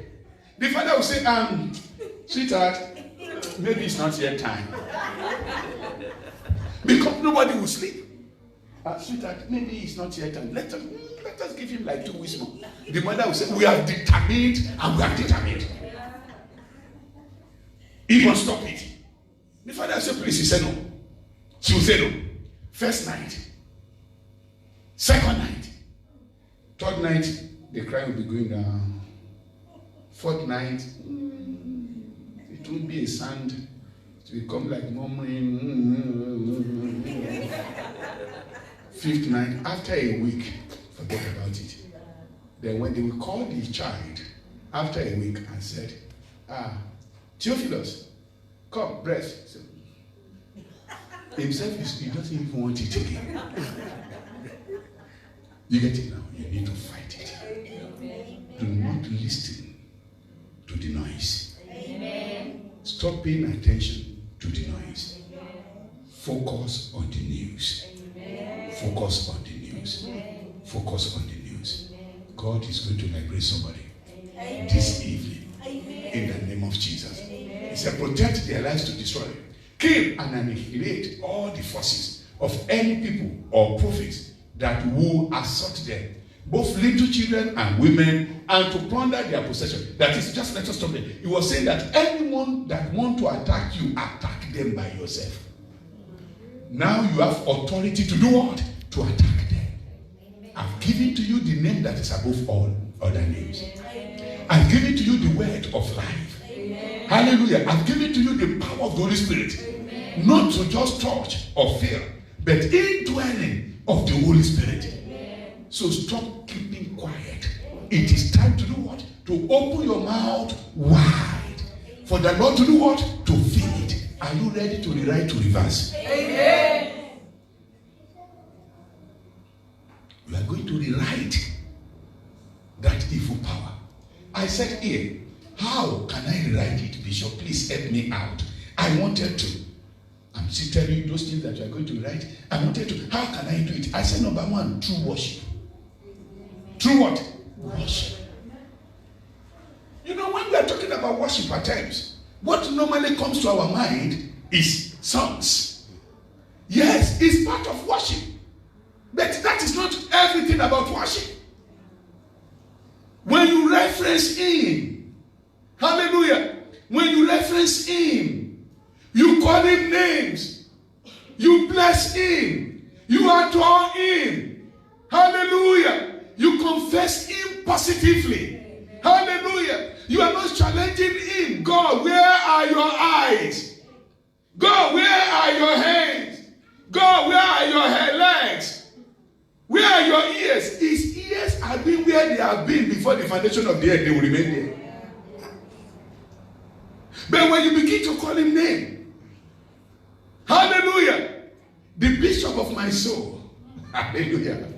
[SPEAKER 1] The father will say, sweetheart, maybe it's not yet time. Because nobody will sleep. Sweetheart, maybe it's not yet time. Let us give him like 2 weeks more. The mother will say, we have determined and we have determined. He must stop it. The father will say, please. He said no. She will say no. First night. Second night. Third night, the cry will be going down. Fourth night, it won't be a sound. It will come like murmuring. Fifth night, after a week, forget about it. Then when they will call the child after a week and said, Theophilus, come, breast. So, himself, he doesn't even want it again. You get it now? You need to fight it. Do not listen to the noise. Amen. Stop paying attention to the noise. Focus on the news. Amen. Focus on the news. Amen. Focus on the news. God is going to liberate somebody this evening. In the name of Jesus. He said, protect their lives to destroy, kill and annihilate all the forces of any people or prophets that will assault them, both little children and women, and to plunder their possession. That is, just let us stop there. He was saying that anyone that want to attack you, attack them by yourself. Now you have authority to do what? To attack them. I've given to you the name that is above all other names. I've given to you the word of life. Amen. Hallelujah. I've given to you the power of the Holy Spirit. Amen. Not to just touch or feel, but indwelling of the Holy Spirit. Amen. So stop keeping quiet. It is time to do what? To open your mouth wide. For the Lord to do what? To fill it. Are you ready to rewrite to reverse? Amen. going to rewrite that evil power. I said, here, how can I rewrite it, Bishop? Please help me out. I wanted to. I'm still telling you those things that you are going to write. I wanted to. How can I do it? I said, number one, through worship. Through what? Worship. You know, when we are talking about worship at times, what normally comes to our mind is songs. Yes, it's part of worship. But that is not everything about worship. When you reference him, hallelujah, when you reference him, you call him names, you bless him, you adore him, hallelujah, you confess him positively, hallelujah, you are not challenging him. God, where are your eyes? God, where are your hands? God, where are your legs? Where are your ears? His ears have been where they have been before the foundation of the earth. They will remain there. But when you begin to call him name, hallelujah, the bishop of my soul, hallelujah,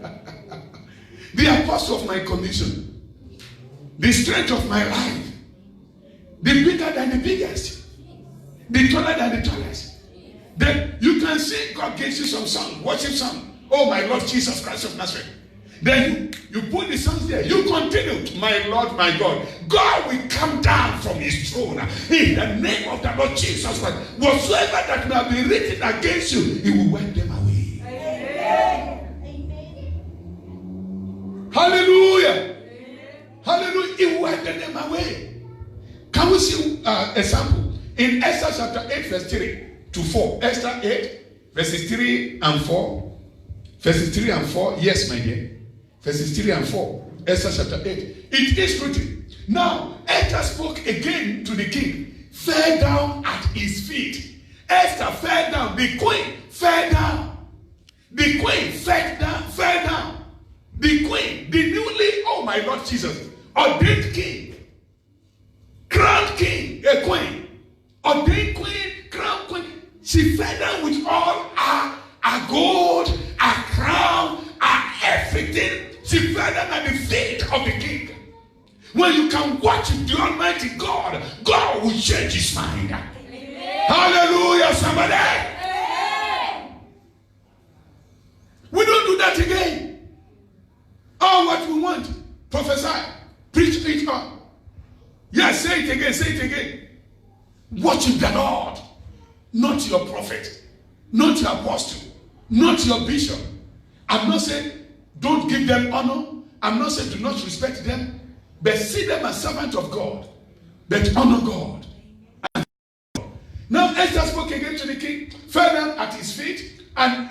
[SPEAKER 1] the apostle of my commission, the strength of my life, the bigger than the biggest, the taller than the tallest. Then you can see God gives you some song, worship song. Oh, my Lord Jesus Christ of Nazareth. Then you put the songs there. You continue, my Lord, my God. God will come down from his throne in the name of the Lord Jesus Christ. Whatsoever that may have been written against you, he will wipe them away. Amen. Hallelujah. Hallelujah. He will wipe them away. Can we see a sample? In Esther chapter 8, verse 3 to 4. Esther 8, verses 3 and 4. Verses 3 and 4, yes, my dear. Verses 3 and 4, Esther chapter 8. It is written. Now, Esther spoke again to the king, fell down at his feet. Esther fell down. The queen fell down. The queen fell down. The queen, the newly, oh my Lord Jesus, ordained king, crowned king, a queen, ordained queen, crowned queen. She fell down with all her gold, her crown, her everything. She fell down at the feet of the king. When you can watch the Almighty God, God will change his mind. Amen. Hallelujah, somebody. Amen. We don't do that again. Oh, what we want, prophesy, preach it on. Yes, say it again, say it again. Worship the Lord, not your prophet, not your apostle, not your bishop. I'm not saying don't give them honor. I'm not saying do not respect them, but see them as servants of God, but honor God. Now Esther spoke again to the king, fell down at his feet, and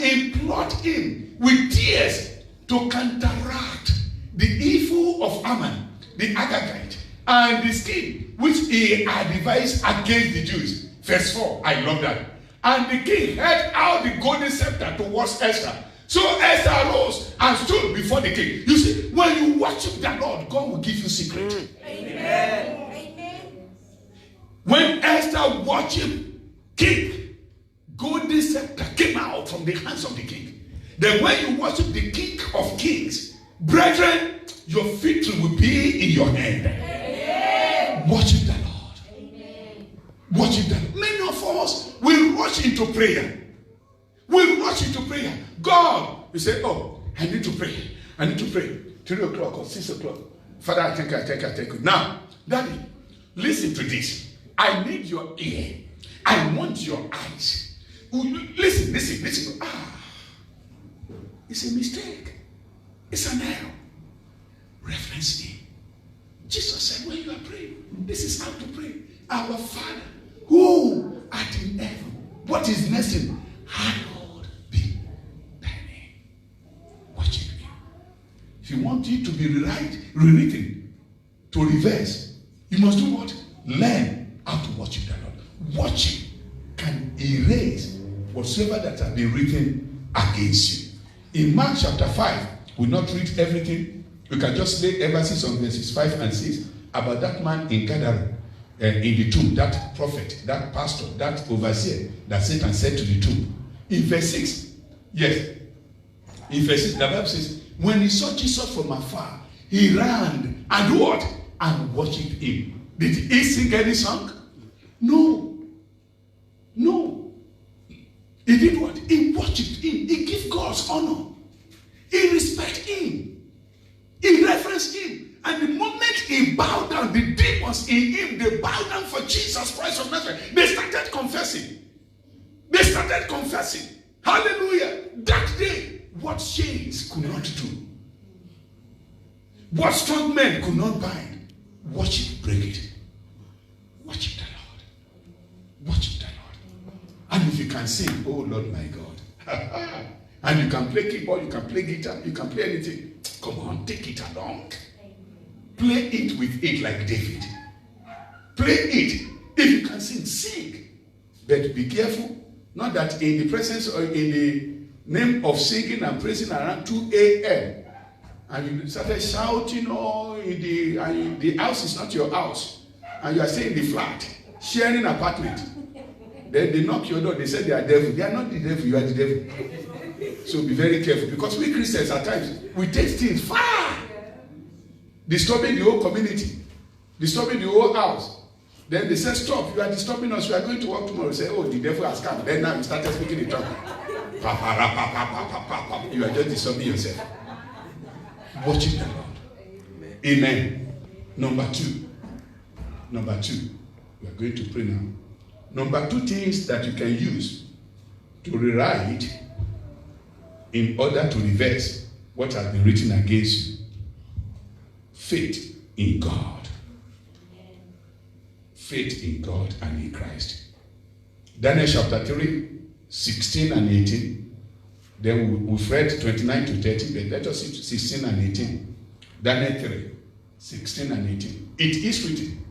[SPEAKER 1] implored him with tears to counteract the evil of Haman, the Agagite, and the scheme which he had devised against the Jews. Verse 4, I love that. And the king held out the golden scepter towards Esther. So Esther arose and stood before the king. You see, when you worship the Lord, God will give you secret. Amen. Amen. When Esther worshiped king, golden scepter came out from the hands of the king. Then when you worship the King of Kings, brethren, your victory will be in your hand. Amen. Worship the Lord. Amen. Worship the Lord. Many of us will rush into prayer. We'll rush into prayer. God, you say, oh, I need to pray. I need to pray. 3 o'clock or 6 o'clock. Father, I think. Now, Daddy, listen to this. I need your ear. I want your eyes. Listen. It's a mistake. It's an error. Reference me. Jesus said, when you are praying, this is how to pray. Our Father, who art in heaven. What is next in? Hallowed be thy name. Worship him. If you want it to be rewritten, to reverse, you must do what? Learn how to worship the Lord. Worship can erase whatsoever that has been written against you. In Mark chapter 5, we'll not read everything. We can just lay emphasis on verses 5 and 6 about that man in Gadara, in the tomb, that prophet, that pastor, that overseer that Satan said to the tomb. In verse 6, yes, in verse 6, the Bible says, When he saw Jesus from afar, he ran and what? And worshipped him. Did he sing any song? No. No. He did what? He worshipped him. He gave God's honor. He respected him. He reverenced him. And the moment he bowed down, the demons in him, they bowed down for Jesus Christ of Nazareth. They started confessing. They started confessing. Hallelujah. That day, what chains could not do, what strong men could not bind, worship break it. Worship the Lord. Worship the Lord. And if you can sing, oh Lord my God. And you can play keyboard, you can play guitar, you can play anything. Come on, take it along. Play it with it like David. Play it. If you can sing, sing. But be careful. Not that in the presence or in the name of singing and praising around 2 a.m. and you started shouting, oh, and the house is not your house. And you are staying in the flat, sharing apartment. Then they knock your door, they say they are devil. They are not the devil, you are the devil. So be very careful. Because we Christians at times, we take things far. Disturbing the whole community. Disturbing the whole house. Then they say, stop, you are disturbing us. We are going to work tomorrow. You say, oh, the devil has come. Then now you started speaking in tongue. You are just disturbing yourself. Watching the Lord. Amen. Number two. We are going to pray now. Number 2 things that you can use to rewrite in order to reverse what has been written against you. Faith in God. Faith in God and in Christ. Daniel chapter 3, 16 and 18. Then we've read 29 to 30, but let us see 16 and 18. Daniel 3, 16 and 18. It is written,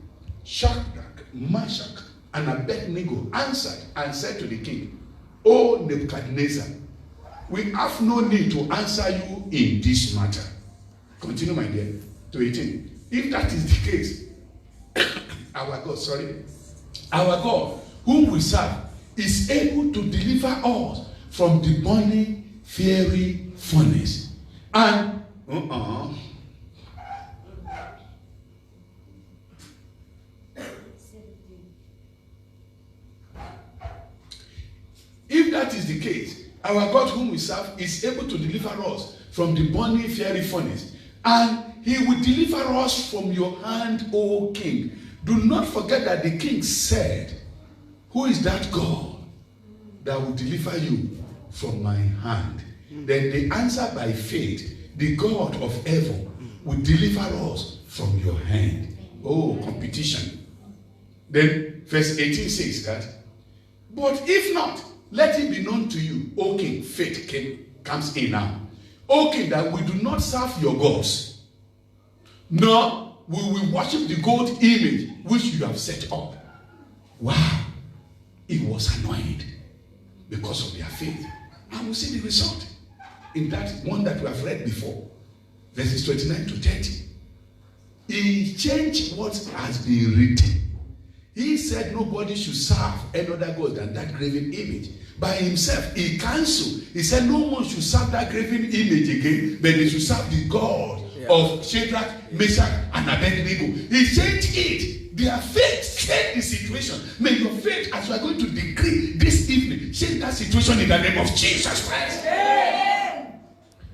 [SPEAKER 1] Shadrach, Meshach, and Abednego answered and said to the king, O Nebuchadnezzar, we have no need to answer you in this matter. Continue, my dear, to 18. If that is the case, our God, whom we serve, is able to deliver us from the burning fiery furnace. And if that is the case, our God whom we serve is able to deliver us from the burning fiery furnace, and he will deliver us from your hand, O king. Do not forget that the king said, who is that God that will deliver you from my hand? Then they answer by faith, the God of heaven will deliver us from your hand. Oh, competition. Then verse 18 says that, but if not, let it be known to you, O king, faith comes in now. O king, that we do not serve your gods, nor we will worship the gold image which you have set up. Wow. He was annoyed because of their faith. And we see the result in that one that we have read before. Verses 29 to 30. He changed what has been written. He said nobody should serve any other God than that graven image. By himself, he cancelled. He said no one should serve that graven image again, but they should serve the God of Shadrach, Meshach, and Abednego. He changed it. Their faith changed the situation. May your faith, as we are going to decree this evening, change that situation in the name of Jesus Christ. Amen.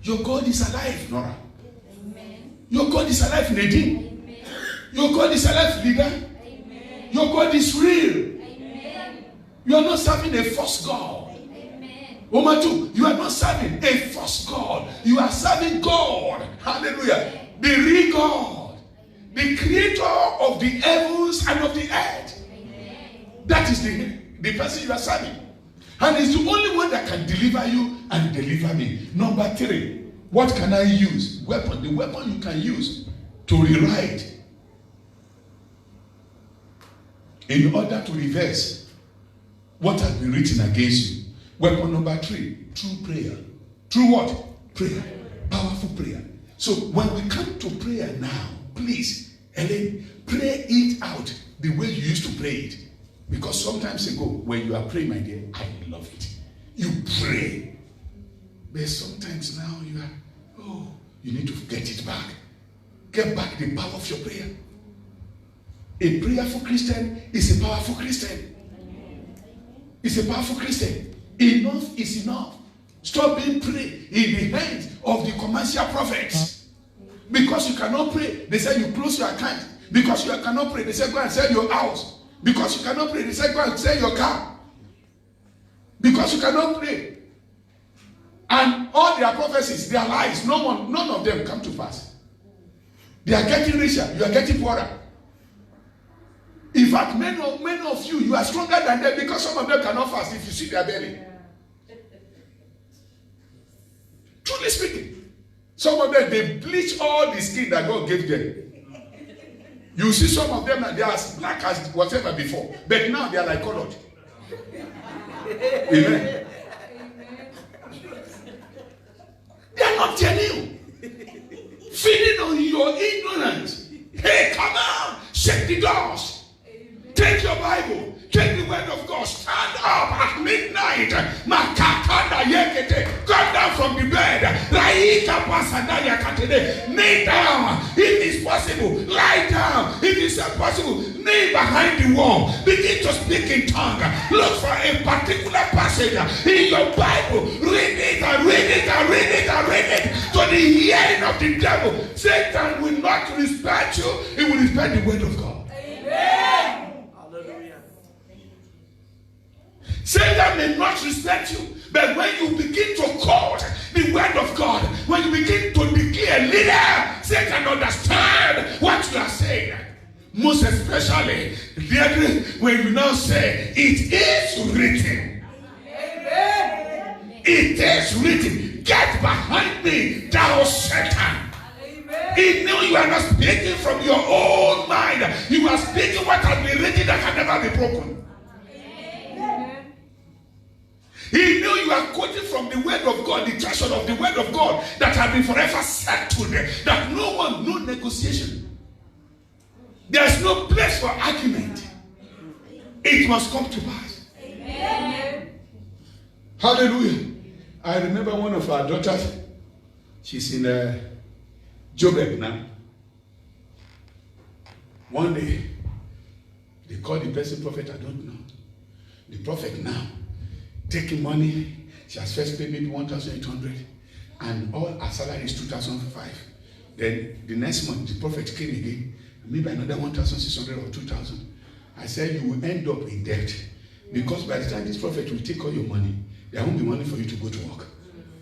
[SPEAKER 1] Your God is alive, Nora. Amen. Your God is alive, Nadine. Amen. Your God is alive, Leader. Amen. Your God is real. Amen. You are not serving a false God. Number 2, you are not serving a false God. You are serving God. Hallelujah. The real God. The creator of the heavens and of the earth. That is the person you are serving. And it's the only one that can deliver you and deliver me. Number 3, what can I use? Weapon. The weapon you can use to rewrite in order to reverse what has been written against you. Weapon number 3, true prayer. True what? Prayer. Powerful prayer. So when we come to prayer now, please, Ellen, pray it out the way you used to pray it. Because sometimes ago, when you are praying, my dear, I love it. You pray. But sometimes now you are, You need to get it back. Get back the power of your prayer. A prayerful Christian is a powerful Christian. Is a powerful Christian. Enough is enough. Stop being prayed in the hands of the commercial prophets. Because you cannot pray, they say you close your account. Because you cannot pray, they say go and sell your house. Because you cannot pray, they say go and sell your car. Because you cannot pray. And all their prophecies, their lies, none of them come to pass. They are getting richer, you are getting poorer. In fact, many of you are stronger than them because some of them cannot fast if you see their belly. Truly speaking, some of them, they bleach all the skin that God gave them. You see some of them, they are as black as whatever before, but now they are like colored. Amen. They are not genuine. Feeding on your ignorance. Hey, come on, shake the doors. Take your Bible. Take the word of God. Stand up at midnight. Come down from the bed. Kneel down. If it's possible, lie down. If it's impossible, kneel behind the wall. Begin to speak in tongue. Look for a particular passage in your Bible. Read it and read it and read it and read it. To the hearing of the devil. Satan will not respect you. He will respect the word of God.
[SPEAKER 3] Amen.
[SPEAKER 1] Satan may not respect you, but when you begin to quote the word of God, when you begin to declare leader, Satan understand what you are saying. Most especially, when you now say, it is written.
[SPEAKER 3] Amen.
[SPEAKER 1] It is written. Get behind me, thou Satan. He knew you are not speaking from your own mind. You are speaking what has been written that can never be broken. He knew you are quoting from the word of God, the treasure of the word of God that has been forever settled, that no negotiation. There's no place for argument. It must come to pass.
[SPEAKER 3] Amen.
[SPEAKER 1] Hallelujah. I remember one of our daughters, she's in Joburg now. One day, they called the person prophet, I don't know. The prophet now, taking money, she has first paid maybe 1,800 and all her salary is 2,005. Then the next month, the prophet came again, maybe another 1,600 or 2,000. I said, you will end up in debt because by the time this prophet will take all your money, there won't be money for you to go to work.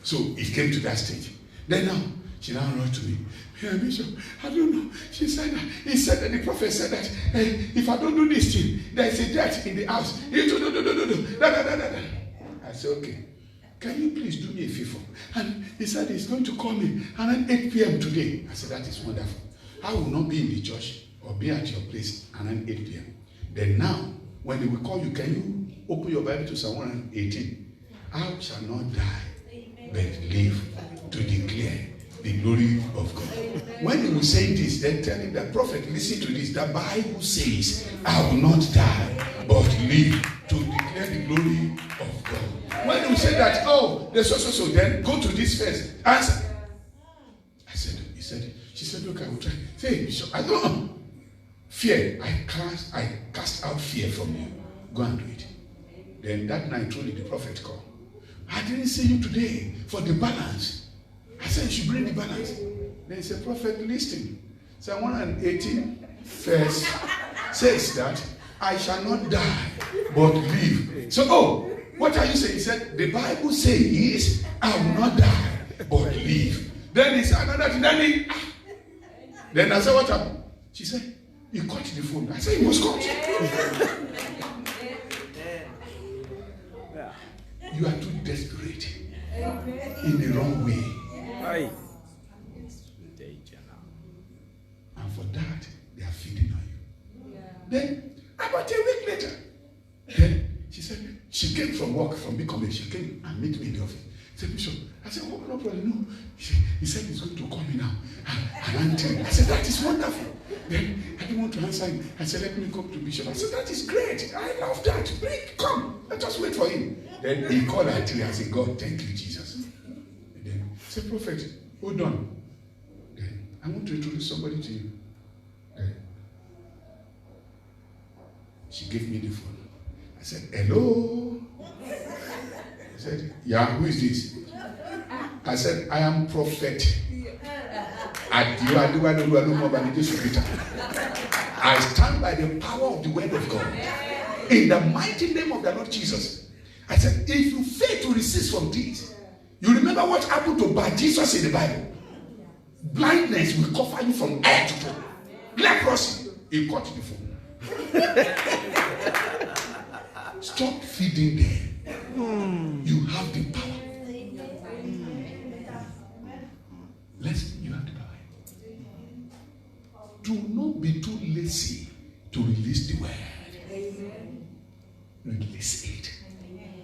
[SPEAKER 1] So it came to that stage. Then now, she now wrote to me, hey, Bishop, I don't know. She said that, he said that the prophet said that, hey, if I don't do this thing, there is a debt in the house. I said, okay, can you please do me a favor? And he said he's going to call me around 8 p.m. today. I said, that is wonderful. I will not be in the church or be at your place around 8 p.m. Then now, when they will call you, can you open your Bible to Psalm 118? I shall not die, but live to declare the glory of God. When he will say this, then tell him that prophet, listen to this. The Bible says, I will not die, but live to declare the glory of God. When you say that, oh, there's so, then go to this first. Answer. She said, look, I will try. Say, Bishop, I don't know. Fear. I cast out fear from you. Go and do it. Then that night, truly, the prophet called. I didn't see you today for the balance. I said, you should bring the balance. Then he said, prophet, listen. Psalm 118 verse says that I shall not die, but live. So, oh, what are you saying? He said, the Bible says, I will not die, but live. Then he said, another thing. Then I said, what happened? She said, he cut the phone. I said, he was cut. You are too desperate in the wrong way. And for that, they are feeding on you. Then, about a week later, then she said, she came from work, from Big Company. She came and met me in the office. She said, Bishop, I said, oh, no problem, no. He said he's going to call me now. And I said, that is wonderful. Then I didn't want to answer him. I said, let me come to Bishop. I said, that is great. I love that. Come, let us wait for him. Then he called her till I said, God, thank you, Jesus. And then he said, prophet, hold on. want to introduce somebody to you. Okay. She gave me the phone. I said, hello. I said, yeah, who is this? I said, I am prophet. I stand by the power of the word of God. In the mighty name of the Lord Jesus. I said, if you fail to resist from this, you remember what happened to Bar Jesus in the Bible? Blindness will cover you from head to toe. Leprosy, he caught the phone. Stop feeding them. You have the power. You have the power. Do not be too lazy to release the word. Release it.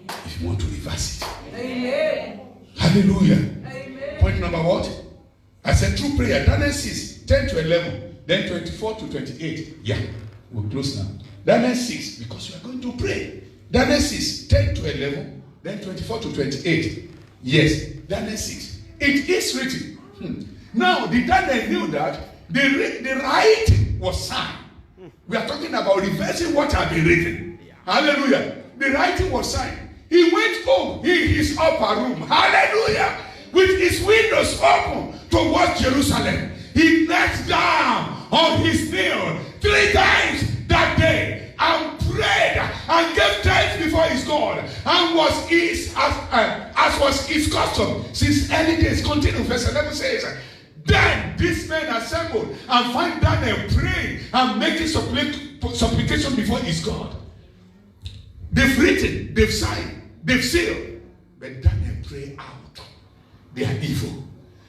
[SPEAKER 1] If you want to reverse it.
[SPEAKER 3] Amen.
[SPEAKER 1] Hallelujah.
[SPEAKER 3] Amen.
[SPEAKER 1] Point number what? I said true prayer. Daniel 6, 10 to 11. Then 24 to 28. Yeah, we're close now. Daniel 6, because we are going to pray. Daniel 6, 10 to 11. Then 24 to 28. Yes, Daniel 6. It is written. Now, the Daniel knew that the writing was signed. We are talking about reversing what had been written. Hallelujah. The writing was signed. He went home in his upper room. Hallelujah. With his windows open towards Jerusalem. He knelt down on his knee 3 times that day and prayed and gave thanks before his God, and was his as was his custom since early days. Continue. Verse 11 says, then these men assembled and find Daniel praying and making supplication before his God. They've written, they've signed, they've sealed, but Daniel prayed out. They are evil.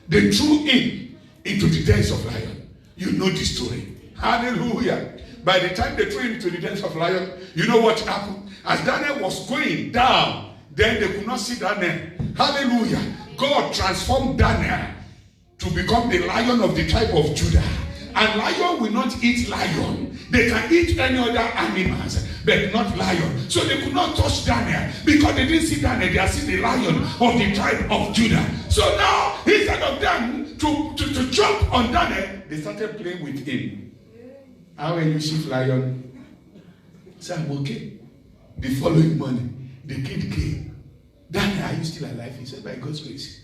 [SPEAKER 1] They threw him into the dens of lion. You know the story. Hallelujah. By the time they threw him into the dens of lion, you know what happened? As Daniel was going down, then they could not see Daniel. Hallelujah. God transformed Daniel to become the lion of the tribe of Judah. And lion will not eat lion. They can eat any other animals, but not lion. So they could not touch Daniel because they didn't see Daniel. They had seen the lion of the tribe of Judah. So now, instead of them to jump on Daniel, they started playing with him. How are you, chief lion? So I'm okay. The following morning, the kid came. Daniel, are you still alive? He said, by God's grace.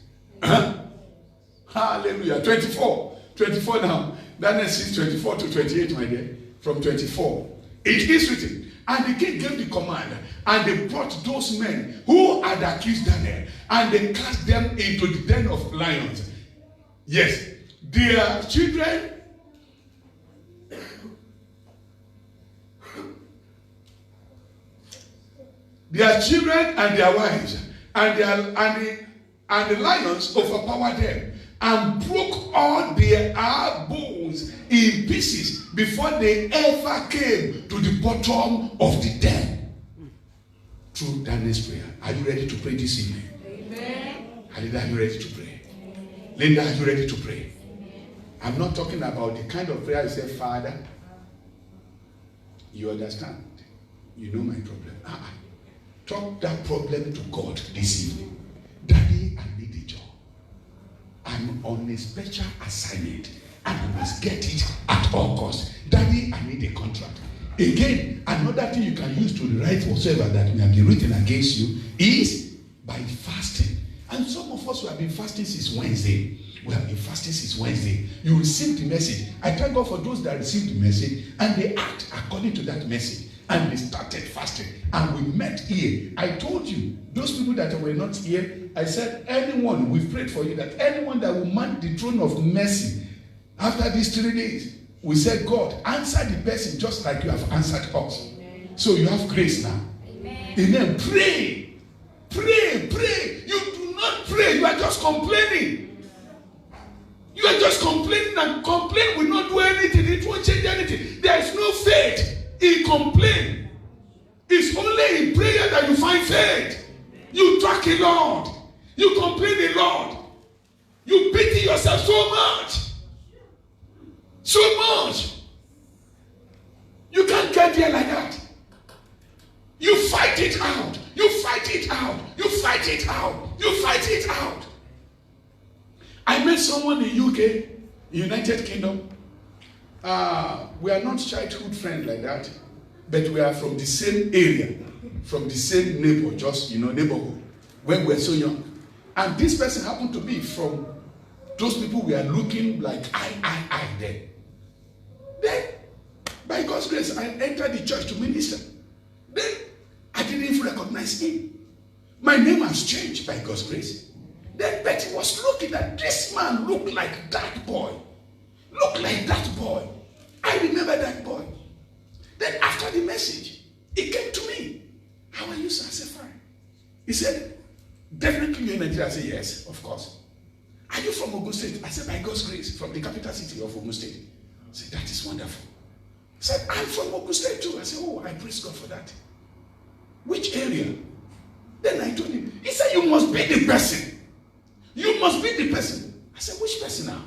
[SPEAKER 1] Hallelujah. 24 now. Daniel 6, 24 to 28, my dear. From 24. It is written. And the king gave the command. And they brought those men who had accused Daniel. And they cast them into the den of lions. Yes. Their children. Their children and their wives. And the lions overpowered them. And broke all their bones in pieces before they ever came to the bottom of the den. Through Daniel's prayer. Are you ready to pray this evening?
[SPEAKER 3] Amen.
[SPEAKER 1] Hallelujah, are you ready to pray? Linda, are you ready to pray? I'm not talking about the kind of prayer you say, Father, you understand. You know my problem. Talk that problem to God this evening. Daddy, I need a job. I'm on a special assignment and I must get it at all costs. Daddy, I need a contract. Again, another thing you can use to write whatsoever that may have been written against you is by fasting. And some of us who have been fasting since Wednesday. We have been fasting since Wednesday. You received the message. I thank God for those that received the message and they act according to that message. And they started fasting. And we met here. I told you, those people that were not here, I said, anyone, we've prayed for you, that anyone that will mount the throne of mercy after these 3 days, we said, God, answer the person just like you have answered us. Amen. So you have grace now. Amen. Amen. Pray. Pray. Pray. You do not pray. You are just complaining. You are just complaining, and complain will not do anything. It won't change anything. There is no faith in complaint. It's only in prayer that you find faith. You talk a lot. You complain a lot. You pity yourself so much. So much. You can't get there like that. You fight it out. You fight it out. You fight it out. You fight it out. I met someone in UK. United Kingdom, we are not childhood friends like that, but we are from the same area, from the same neighbor, just, neighborhood, when we were so young. And this person happened to be from those people we are looking like I then. Then, by God's grace, I entered the church to minister. Then, I didn't even recognize him. My name has changed by God's grace. Then Betty was looking at this man, looked like that boy. Looked like that boy. I remember that boy. Then after the message, he came to me. How are you, sir? I said, fine. He said, definitely you're in Nigeria. I said, yes, of course. Are you from Ogun State? I said, by God's grace, from the capital city of Ogun State. I said, that is wonderful. He said, I'm from Ogun State too. I said, oh, I praise God for that. Which area? Then I told him. He said, you must be the person. You must be the person. I said, which person now?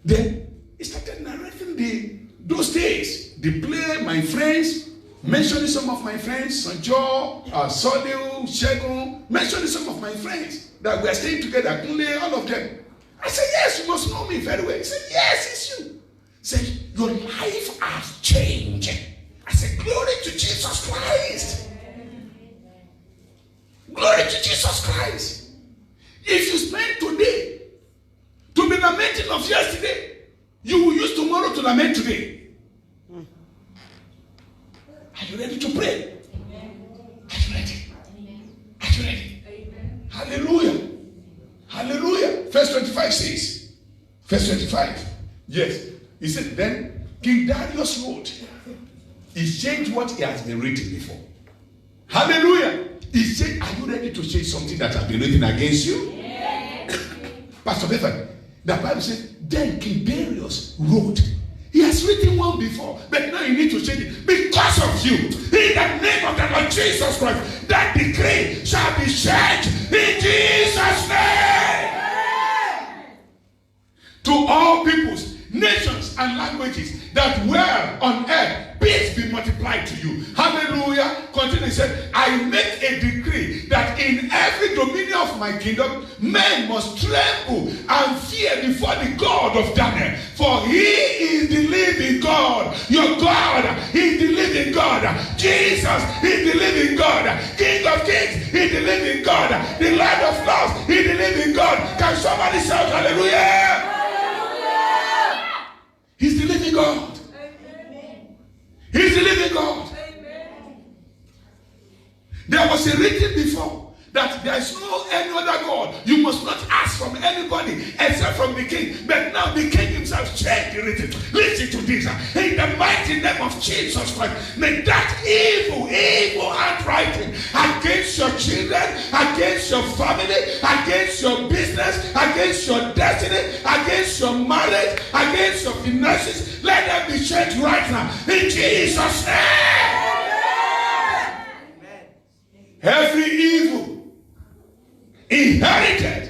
[SPEAKER 1] Then he started narrating those days. The play, my friends, mentioning some of my friends, Sanjo, Solio, Shegun, mentioning some of my friends that we are staying together, Kunle, all of them. I said, yes, you must know me very well. He said, yes, it's you. He said, your life has changed. I said, glory to Jesus Christ. Glory to Jesus Christ. If you spend today to be lamenting of yesterday, you will use tomorrow to lament today. Are you ready to pray? Are you ready? Are you ready? Hallelujah. Hallelujah. Verse 25 says, verse 25. Yes. He said, then King Darius wrote, he changed what he has been written before. Hallelujah. He said, are you ready to change something that has been written against you? Yes. Pastor Bethany, the Bible says, then King Darius wrote. He has written one before, but now you need to change it because of you. In the name of the Lord Jesus Christ, that decree shall be changed in Jesus' name. Yes. To all peoples, nations, and languages that were on earth, peace be multiplied to you. Hallelujah. Continue, he said, I make a decree that in every dominion of my kingdom, men must tremble and fear before the God of Daniel. For he is the living God. Your God is the living God. Jesus is the living God. King of kings is the living God. The Lord of lords is the living God. Can somebody shout hallelujah? He's the living God. Amen. He's the living God. Amen. There was a written before that there is no any other God. You must not ask from anybody except from the king. But now the king himself changed the written. Listen to this. In the mighty name of Jesus Christ, may that evil handwriting against your children, against your family, against your business, against your destiny, against your marriage, against your finances, let them be changed right now. In Jesus' name. Amen. Every evil inherited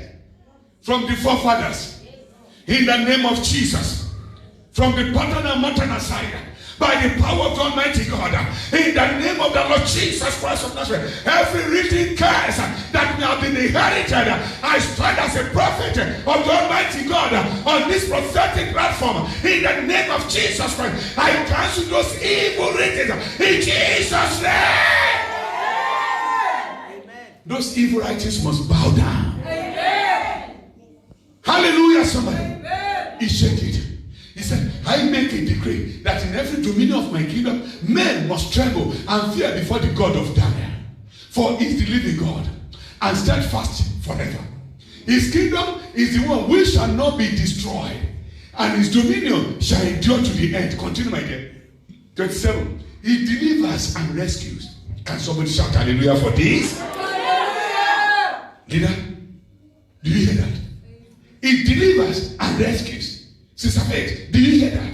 [SPEAKER 1] from the forefathers, in the name of Jesus, from the paternal and maternal side, by the power of the Almighty God, in the name of the Lord Jesus Christ of Nazareth, every written curse that may have been inherited, I stand as a prophet of the Almighty God on this prophetic platform, in the name of Jesus Christ. I cancel those evil written in Jesus' name. Those evil writings must bow down. Amen. Hallelujah, somebody. Amen. He said it. He said, I make a decree that in every dominion of my kingdom, men must tremble and fear before the God of Daniel. For he is the living God and steadfast forever. His kingdom is the one which shall not be destroyed, and his dominion shall endure to the end. Continue, my dear. 27. He delivers and rescues. Can somebody shout hallelujah for this? Leader, do you hear that? It delivers and rescues. Sister Faith, do you hear that?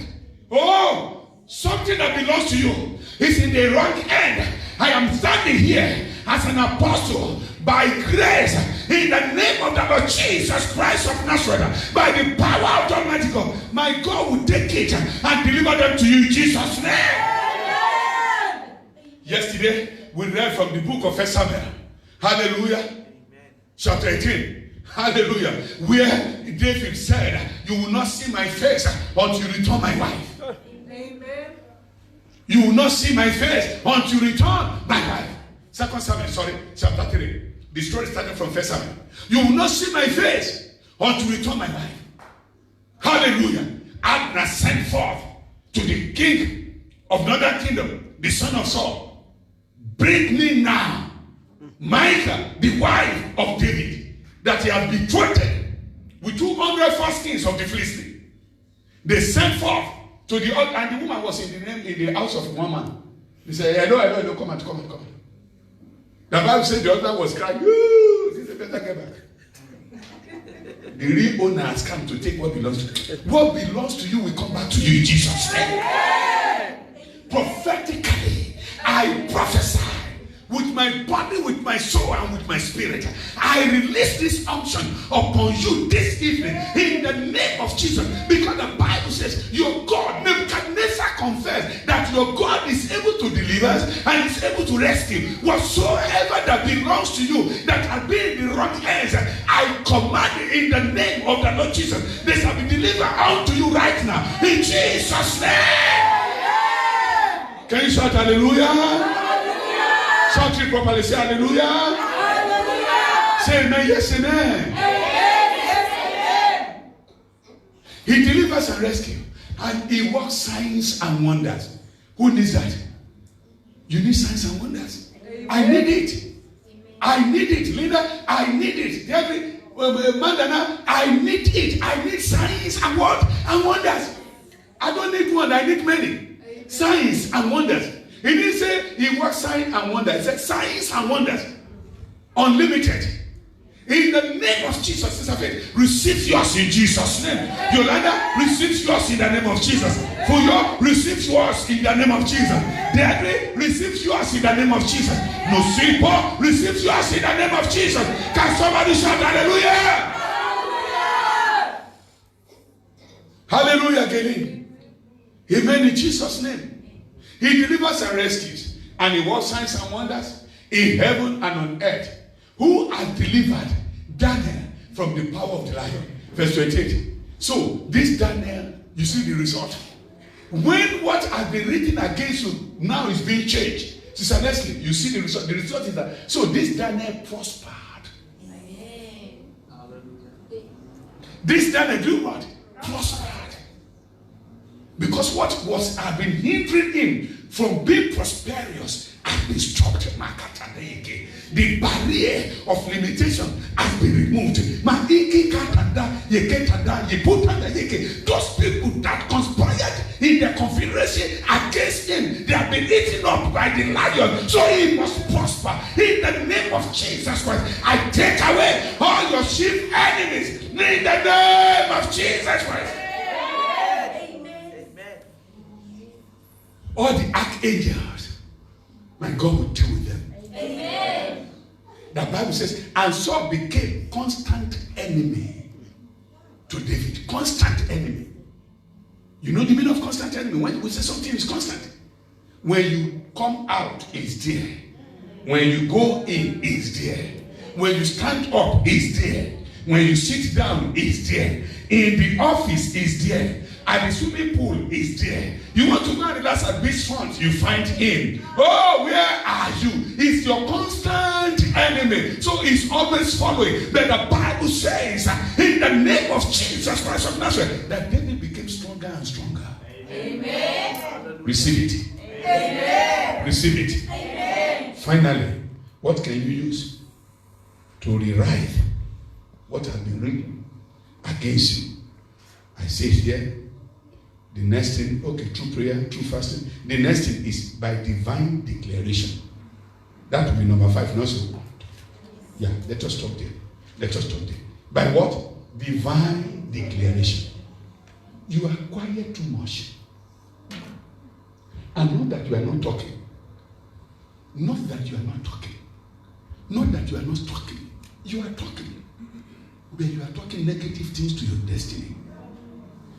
[SPEAKER 1] Oh, something that belongs to you is in the wrong end. I am standing here as an apostle by grace in the name of the Lord Jesus Christ of Nazareth, by the power of the Almighty God. My God will take it and deliver them to you in Jesus' name. Amen. Yesterday, we read from the book of 1 Samuel. Hallelujah. Chapter 18. Hallelujah. Where David said, you will not see my face until you return my wife.
[SPEAKER 3] Amen.
[SPEAKER 1] You will not see my face until you return my wife. 2 Samuel, chapter 3. The story started from 1 Samuel. You will not see my face until you return my wife. Hallelujah. Abner sent forth to the king of another kingdom, the son of Saul. Bring me now Michal, the wife of David, that he had betrothed with 200 first kings of the Philistines. They sent forth to the altar, and the woman was in the house of one man. He said, hello, come on. The Bible said the other was crying, he said, better get back. The real owner has come to take what belongs to you. What belongs to you will come back to you in Jesus' name. Prophetically, I prophesy with my body, with my soul, and with my spirit. I release this unction upon you this evening in the name of Jesus. Because the Bible says your God, Nebuchadnezzar, confessed that your God is able to deliver us and is able to rescue. Whatsoever that belongs to you that has been in the wrong hands, I command it in the name of the Lord Jesus. They shall be delivered unto you right now. In Jesus' name. Can you shout hallelujah? Shout it properly. Say hallelujah. Hallelujah. Say amen. Yes, amen. Yes, amen. He delivers and rescues. And he works signs and wonders. Who needs that? You need signs and wonders. Amen. I need it. I need it. Linda, I need it. Mandana, I need it. I need signs and what? And wonders. I don't need one. I need many. Amen. Signs and wonders. He didn't say he works signs and wonders. He said signs and wonders. Unlimited. In the name of Jesus, receive yours in Jesus' name. Yolanda, receive yours in the name of Jesus. Fuyo, receive yours in the name of Jesus. Deadly, receive yours in the name of Jesus. Nosipo, receive yours in the name of Jesus. Can somebody shout hallelujah? Hallelujah. Hallelujah, again. Amen in Jesus' name. He delivers and rescues, and he works signs and wonders in heaven and on earth. Who has delivered Daniel from the power of the lion? Verse 28. So this Daniel, you see the result. When what has been written against you now is being changed. Sister Leslie, you see the result. The result is that so this Daniel prospered. This Daniel do what? Prospered. Because what had been hindering him from being prosperous has been stopped. The barrier of limitation has been removed. Those people that conspired in the confederation against him, they have been eaten up by the lion. So he must prosper. In the name of Jesus Christ, I take away all your chief enemies. In the name of Jesus Christ. All the archangels, my God will deal with them. Amen. The Bible says, and Saul became constant enemy to David. Constant enemy. You know the meaning of constant enemy? When we say something is constant. When you come out, it's there. When you go in, it's there. When you stand up, it's there. When you sit down, it's there. In the office, it's there. And the swimming pool is there. You want to go and relax at beachfront, you find him. Oh, where are you? He's your constant enemy. So he's always following. But the Bible says, in the name of Jesus Christ of Nazareth, that David became stronger and stronger. Amen. Receive it. Amen. Receive it. Amen. Finally, what can you use to rewrite what has been written against you? I say here, the next thing, okay, through prayer, through fasting. The next thing is by divine declaration. That will be number 5. Not so. Yeah, let us stop there. By what? Divine declaration. You are quiet too much. And not that you are not talking. Not that you are not talking. Not that you are not talking. You are talking. But you are talking negative things to your destiny.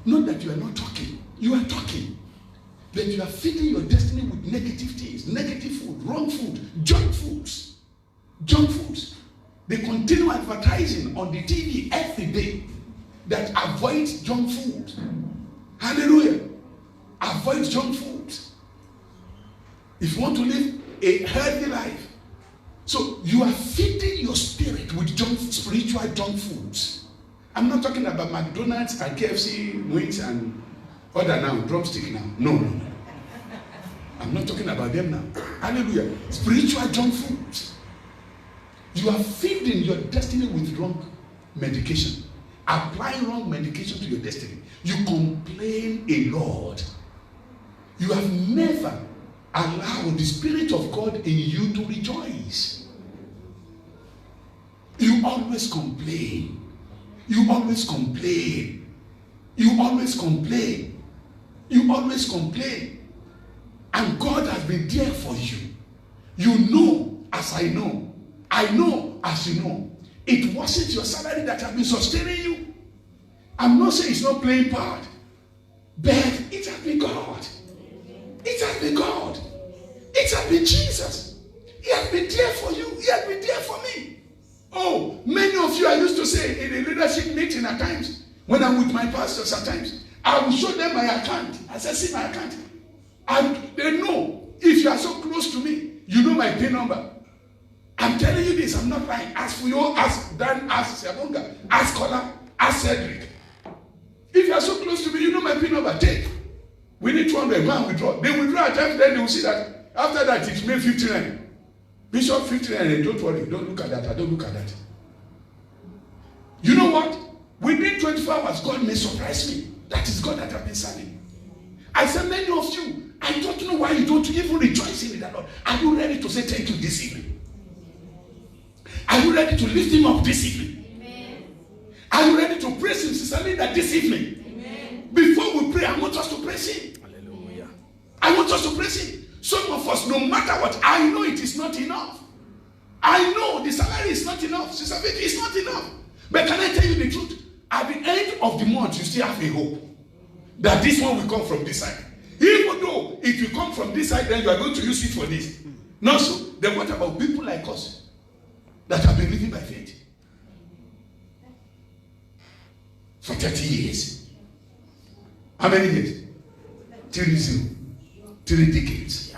[SPEAKER 1] Not that you are not talking. You are talking. But you are feeding your destiny with negative things. Negative food, wrong food, junk foods. Junk foods. They continue advertising on the TV every day that avoid junk food. Hallelujah. Avoid junk food. If you want to live a healthy life. So you are feeding your spirit with spiritual junk foods. I'm not talking about McDonald's and KFC, wings and other now, drumstick now. No. I'm not talking about them now. Hallelujah. Spiritual junk foods. You are feeding your destiny with wrong medication. Applying wrong medication to your destiny. You complain a lot. You have never allowed the Spirit of God in you to rejoice. You always complain. You always complain. You always complain. You always complain. And God has been there for you. You know as I know. I know as you know. It wasn't your salary that has been sustaining you. I'm not saying it's not playing part. But it has been God. It has been God. It has been Jesus. He has been there for you. He has been there for me. Oh, many of you, I used to say in a leadership meeting at times, when I'm with my pastors at times, I will show them my account. I say, see my account. And they know, if you are so close to me, you know my PIN number. I'm telling you this, I'm not lying. Ask for you, ask Dan, ask Sebonga, ask Kola, ask Cedric. If you are so close to me, you know my PIN number. Take. We need 200, go and withdraw. They withdraw at times, then they will see that after that it's made 59. Bishop 59, don't worry, don't look at that, I don't look at that. You know what? Within 24 hours, God may surprise me. That is God that I've been serving. I said, many of you, I don't know why you don't even rejoice in the Lord. Are you ready to say thank you this evening? Are you ready to lift him up this evening? Amen. Are you ready to praise him sincerely that this evening? Amen. Before we pray, I want us to praise him. Hallelujah. I want us to praise him. Some of us, no matter what, I know it is not enough. I know the salary is not enough. Sister Betty, it's not enough. But can I tell you the truth? At the end of the month, you still have a hope that this one will come from this side. Even though it will come from this side, then you are going to use it for this. Not so. Then what about people like us that have been living by faith for 30 years? How many years? 3 decades.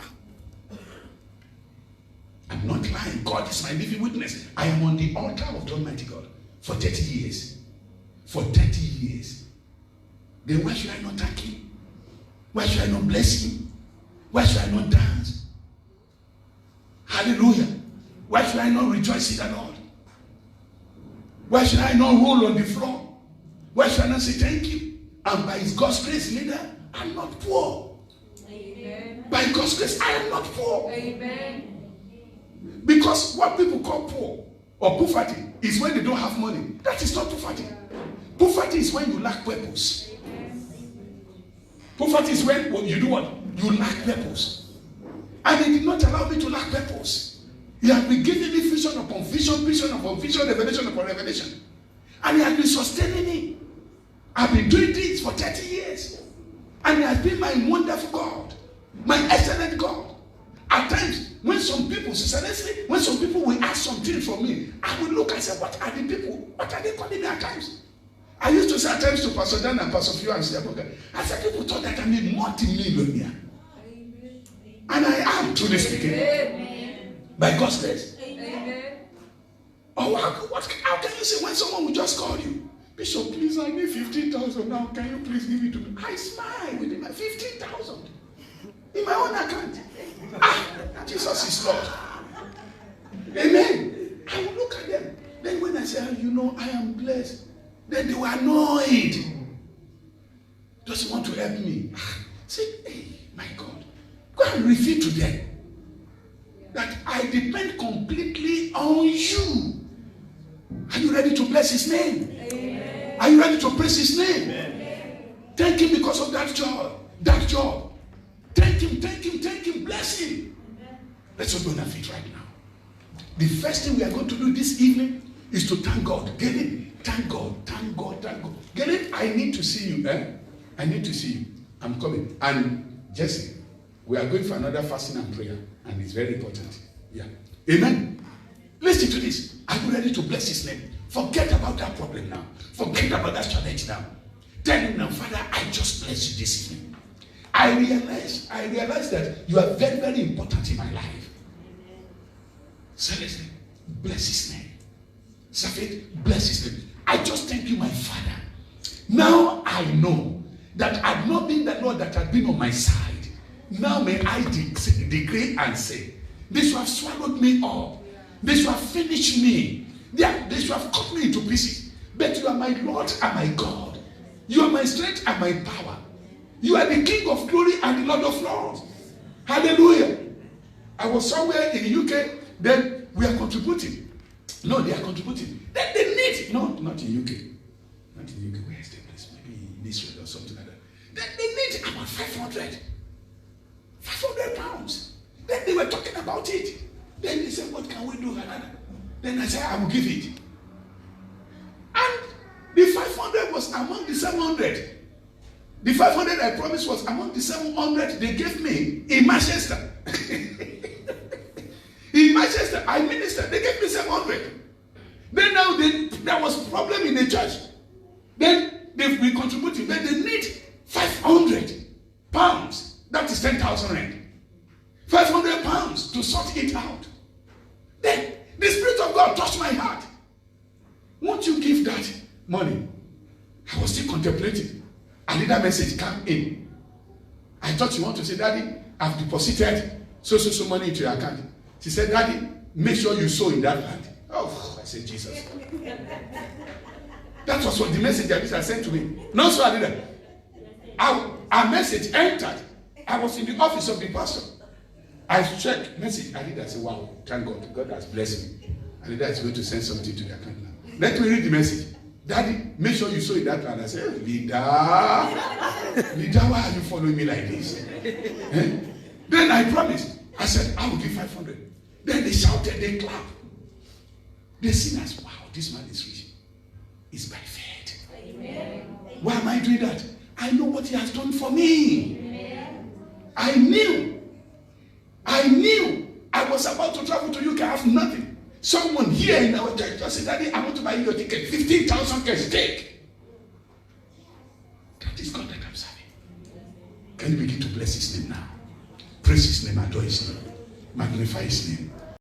[SPEAKER 1] I'm not lying. God is my living witness. I am on the altar of the Almighty God for 30 years. For 30 years. Then why should I not thank him? Why should I not bless him? Why should I not dance? Hallelujah. Why should I not rejoice in the Lord? Why should I not roll on the floor? Why should I not say thank you? And by his God's grace, leader, I'm not poor. Amen. By God's grace, I am not poor. Amen. Because what people call poor or poverty is when they don't have money. That is not poverty. Poverty is when you lack purpose. Poverty is when you do what? You lack purpose. And he did not allow me to lack purpose. He has been giving me vision upon vision, vision upon vision, revelation upon revelation. And he has been sustaining me. I've been doing this for 30 years. And he has been my wonderful God. My excellent God. At times, when some people, sincerely, when some people will ask something from me, I will look and say, what are the people? What are they calling me at times? I used to say at times to Pastor Dan and Pastor Fio and Siaboga, I said, people thought that I'm a multi-millionaire. And I am, truly speaking. Amen. By God's grace. Amen. Oh, how can you say when someone will just call you, Bishop, please, I need 15,000 now. Can you please give it to me? I smile within my 15,000 in my own account. Jesus is Lord. Amen. I will look at them. Then when I say, I am blessed, then they were annoyed. Doesn't want to help me. Say, hey, my God, go and reveal to them that I depend completely on you. Are you ready to bless his name? Amen. Are you ready to praise his name? Amen. Thank him because of that job. That job. Thank him, bless him. Amen. Let's all be on our feet right now. The first thing we are going to do this evening is to thank God. Get it? Thank God. Get it? I need to see you. I need to see you. I'm coming. And Jesse, we are going for another fasting and prayer. And it's very important. Yeah. Amen. Listen to this. Are you ready to bless his name? Forget about that problem now. Forget about that challenge now. Tell him now, Father, I just bless you this evening. I realize that you are very, very important in my life. So listen, bless his name. Safed, bless his name. I just thank you, my Father. Now I know that had not been the Lord that had been on my side. Now may I decree and say, this will have swallowed me up. This will have finished me. This will have cut me into pieces. But you are my Lord and my God. You are my strength and my power. You are the King of glory and the Lord of lords. Hallelujah. I was somewhere in the UK, then we are contributing. No, they are contributing. Then they need, no, not in UK. Not in UK. Where is the place? Maybe in Israel or something like that. Then they need about 500 pounds. Then they were talking about it. Then they said, what can we do? Then I said, I will give it. And the 500 was among the 700. The 500 I promised was among the 700 they gave me in Manchester. In Manchester, I ministered. They gave me 700. Then now there was a problem in the church. Then we contributed. Then they need 500 pounds. That is 10,000 rand. 500 pounds to sort it out. Then the Spirit of God touched my heart. Won't you give that money? I was still contemplating. And then that message came in. I thought you want to say, Daddy, I've deposited so money into your account. She said, Daddy, make sure you sow in that land. Oh, I said, Jesus. That was what the message that sent to me. No, so I did that. A message entered. I was in the office of the pastor. I checked message. I did. I said, wow, thank God. God has blessed me. And then is going to send something to the account now. Let me read the message. Daddy, make sure you sow in that land. I said, Leader, why are you following me like this? Then I promised. I said, I will give 500. Then they shouted, they clapped. They seen us, wow, this man is rich. It's by faith. Amen. Why am I doing that? I know what he has done for me. Amen. I knew I was about to travel to UK. I have nothing. Someone here in our church just said, Daddy, I want to buy you a ticket. 15,000 cash. Take. That is God that I'm serving. Can you begin to bless his name now? Praise his name, adore his name, magnify his name.